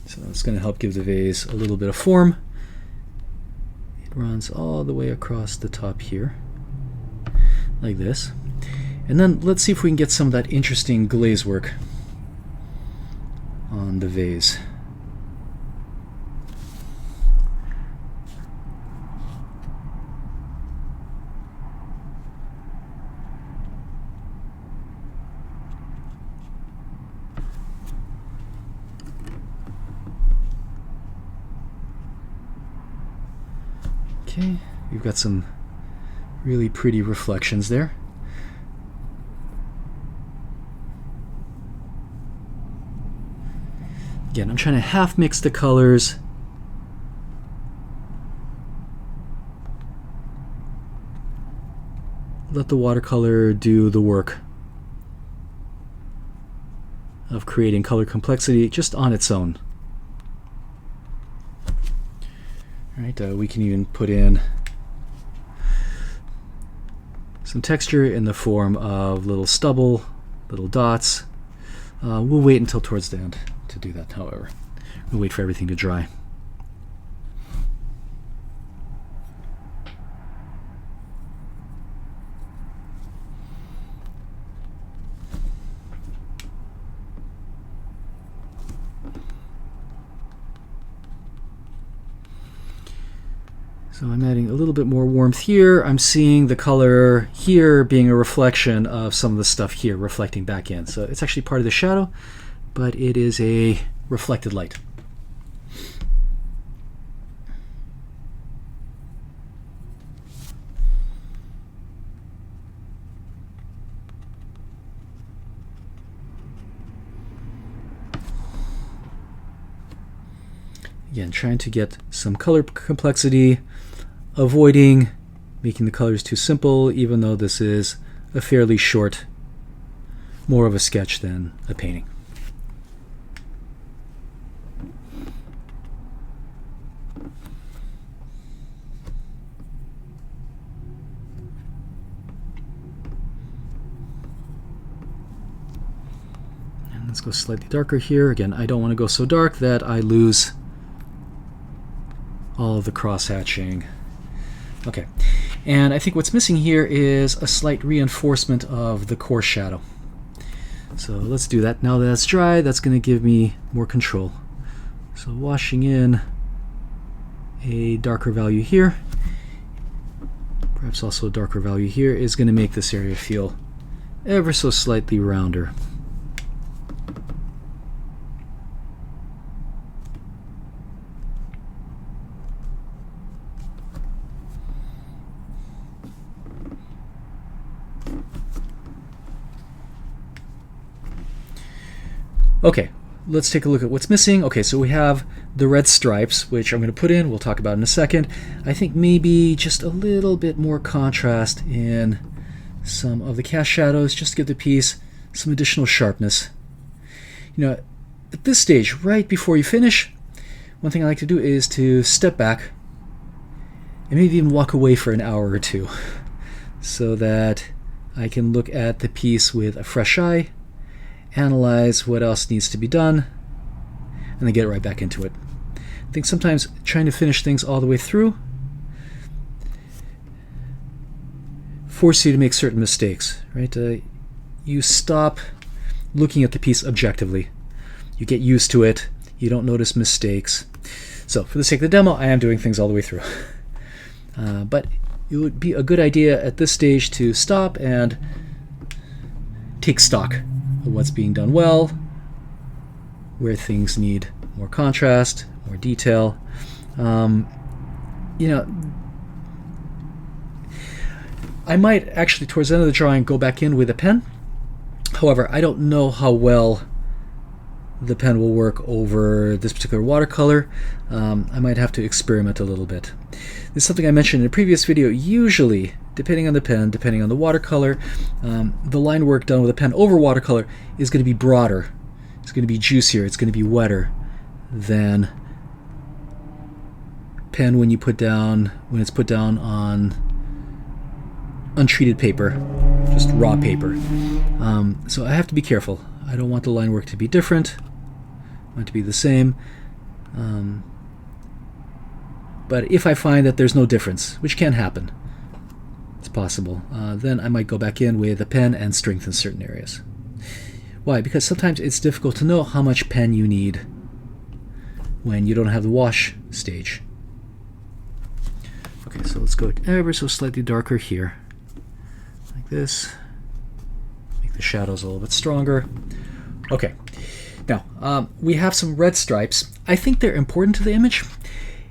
So it's going to help give the vase a little bit of form. It runs all the way across the top here, like this. And then let's see if we can get some of that interesting glaze work on the vase. Okay, we've got some really pretty reflections there. Again, I'm trying to half mix the colors. Let the watercolor do the work of creating color complexity just on its own. Right, we can even put in some texture in the form of little stubble, little dots. We'll wait until towards the end to do that, however. We'll wait for everything to dry. So I'm adding a little bit more warmth here. I'm seeing the color here being a reflection of some of the stuff here reflecting back in. So it's actually part of the shadow, but it is a reflected light. Again, trying to get some color complexity, avoiding making the colors too simple, even though this is a fairly short, more of a sketch than a painting. And let's go slightly darker here. Again, I don't want to go so dark that I lose all of the cross-hatching. Okay, and I think what's missing here is a slight reinforcement of the core shadow. So let's do that. Now that that's dry, that's going to give me more control. So washing in a darker value here, perhaps also a darker value here, is going to make this area feel ever so slightly rounder. Okay, let's take a look at what's missing. Okay, so we have the red stripes, which I'm going to put in. We'll talk about in a second. I think maybe just a little bit more contrast in some of the cast shadows, just to give the piece some additional sharpness. You know, at this stage, right before you finish, one thing I like to do is to step back and maybe even walk away for an hour or two so that I can look at the piece with a fresh eye, analyze what else needs to be done, and then get right back into it. I think sometimes trying to finish things all the way through forces you to make certain mistakes, right? You stop looking at the piece objectively. You get used to it. You don't notice mistakes. So for the sake of the demo, I am doing things all the way through. But it would be a good idea at this stage to stop and take stock of what's being done well, where things need more contrast, more detail. You know, I might actually, towards the end of the drawing, go back in with a pen. However, I don't know how well the pen will work over this particular watercolor. I might have to experiment a little bit. This is something I mentioned in a previous video. Usually, depending on the pen, depending on the watercolor, the line work done with a pen over watercolor is going to be broader. It's going to be juicier. It's going to be wetter than pen when it's put down on untreated paper, just raw paper. So I have to be careful. I don't want the line work to be different. I want it to be the same. But if I find that there's no difference, which can happen, it's possible, then I might go back in with a pen and strengthen certain areas. Why? Because sometimes it's difficult to know how much pen you need when you don't have the wash stage. Okay, so let's go ever so slightly darker here, like this. Make the shadows a little bit stronger. Okay, now we have some red stripes. I think they're important to the image.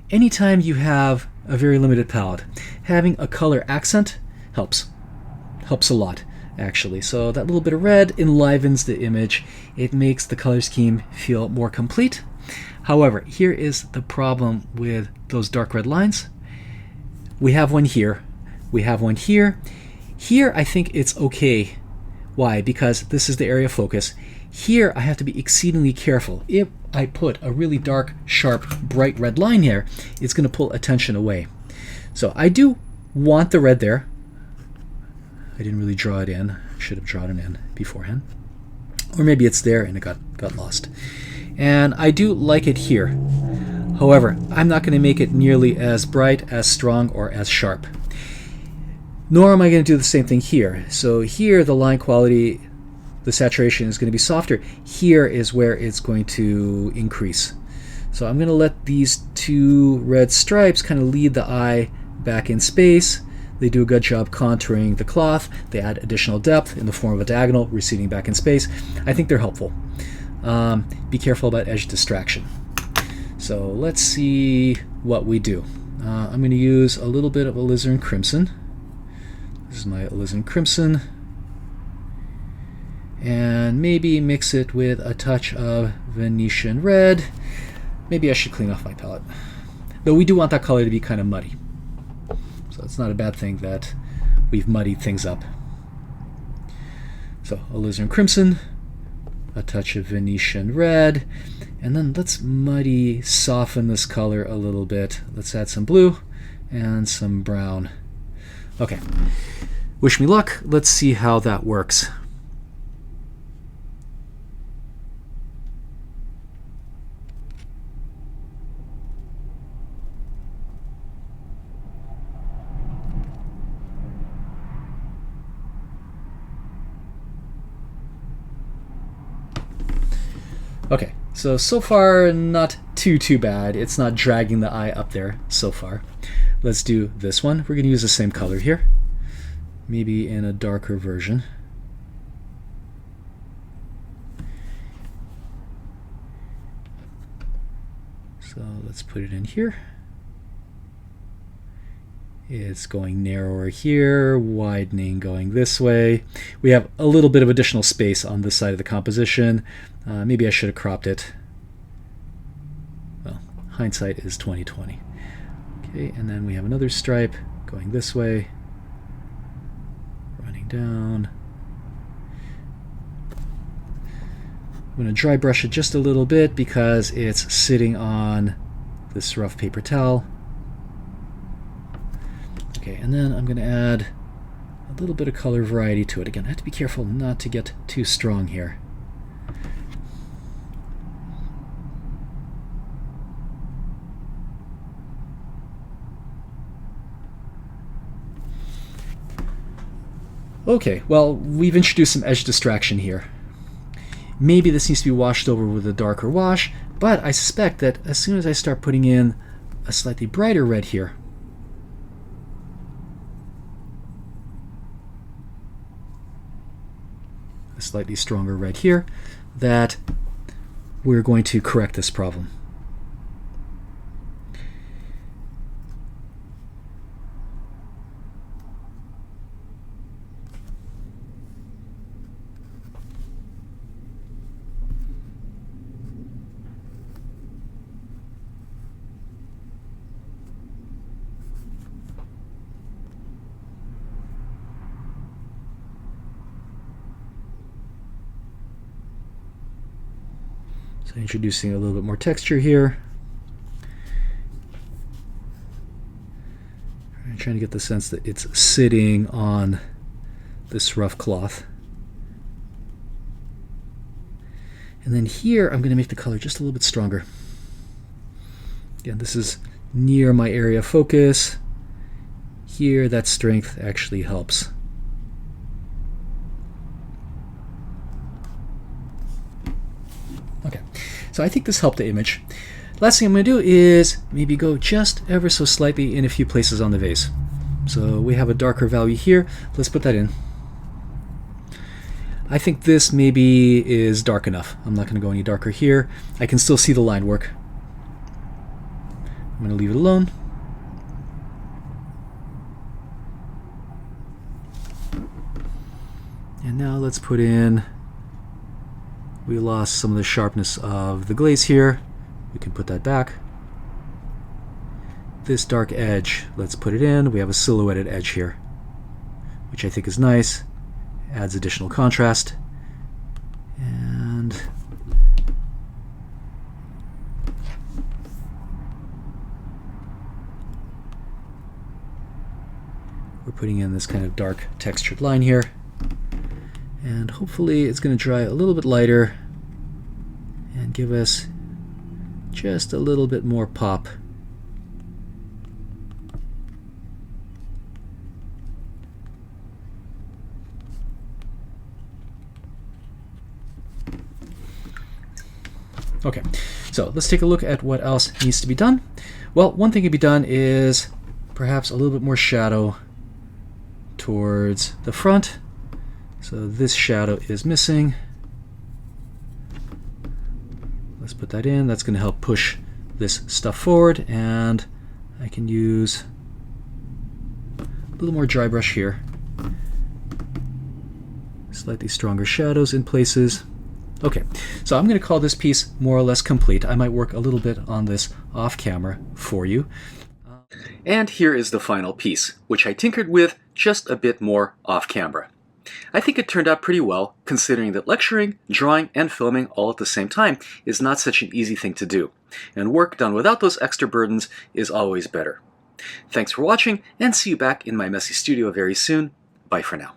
Anytime you have a very limited palette, having a color accent helps a lot, actually. So that little bit of red enlivens the image. It makes the color scheme feel more complete. However, here is the problem with those dark red lines. We have one here. We have one here. Here, I think it's okay. Why? Because this is the area of focus. Here, I have to be exceedingly careful. If I put a really dark, sharp, bright red line here, it's going to pull attention away. So I do want the red there. I didn't really draw it in. Should have drawn it in beforehand. Or maybe it's there and it got lost. And I do like it here. However, I'm not going to make it nearly as bright, as strong, or as sharp. Nor am I going to do the same thing here. So here, the line quality, the saturation is going to be softer. Here is where it's going to increase. So I'm going to let these two red stripes kind of lead the eye back in space. They do a good job contouring the cloth. They add additional depth in the form of a diagonal receding back in space. I think they're helpful. Be careful about edge distraction. So let's see what we do. I'm going to use a little bit of alizarin crimson. This is my alizarin crimson. And maybe mix it with a touch of Venetian red. Maybe I should clean off my palette. Though we do want that color to be kind of muddy. So it's not a bad thing that we've muddied things up. So alizarin crimson, a touch of Venetian red, and then let's muddy, soften this color a little bit. Let's add some blue and some brown. Okay, wish me luck. Let's see how that works. Okay, so far not too bad. It's not dragging the eye up there so far. let's do this one. We're going to use the same color here, maybe in a darker version. So let's put it in here. It's going narrower here, widening going this way. We have a little bit of additional space on this side of the composition. Maybe I should have cropped it. Well, hindsight is 20/20. Okay, and then we have another stripe going this way, running down. I'm going to dry brush it just a little bit because it's sitting on this rough paper towel. Okay, and then I'm going to add a little bit of color variety to it. Again, I have to be careful not to get too strong here. Okay, well, we've introduced some edge distraction here. Maybe this needs to be washed over with a darker wash, but I suspect that as soon as I start putting in a slightly brighter red here, a slightly stronger red here, that we're going to correct this problem. So introducing a little bit more texture here. I'm trying to get the sense that it's sitting on this rough cloth. And then here I'm going to make the color just a little bit stronger. Again, this is near my area of focus. Here, that strength actually helps. Okay, so I think this helped the image. Last thing I'm going to do is maybe go just ever so slightly in a few places on the vase. So we have a darker value here. Let's put that in. I think this maybe is dark enough. I'm not going to go any darker here. I can still see the line work. I'm going to leave it alone. And now let's put in, we lost some of the sharpness of the glaze here. We can put that back. This dark edge, let's put it in. We have a silhouetted edge here, which I think is nice. Adds additional contrast. And we're putting in this kind of dark textured line here. And hopefully it's going to dry a little bit lighter and give us just a little bit more pop. Okay, so let's take a look at what else needs to be done. Well, one thing to be done is perhaps a little bit more shadow towards the front. So this shadow is missing. Let's put that in. That's going to help push this stuff forward, and I can use a little more dry brush here. Slightly stronger shadows in places. Okay, so I'm going to call this piece more or less complete. I might work a little bit on this off camera for you. And here is the final piece, which I tinkered with just a bit more off camera. I think it turned out pretty well, considering that lecturing, drawing, and filming all at the same time is not such an easy thing to do, and work done without those extra burdens is always better. Thanks for watching, and see you back in my messy studio very soon. Bye for now.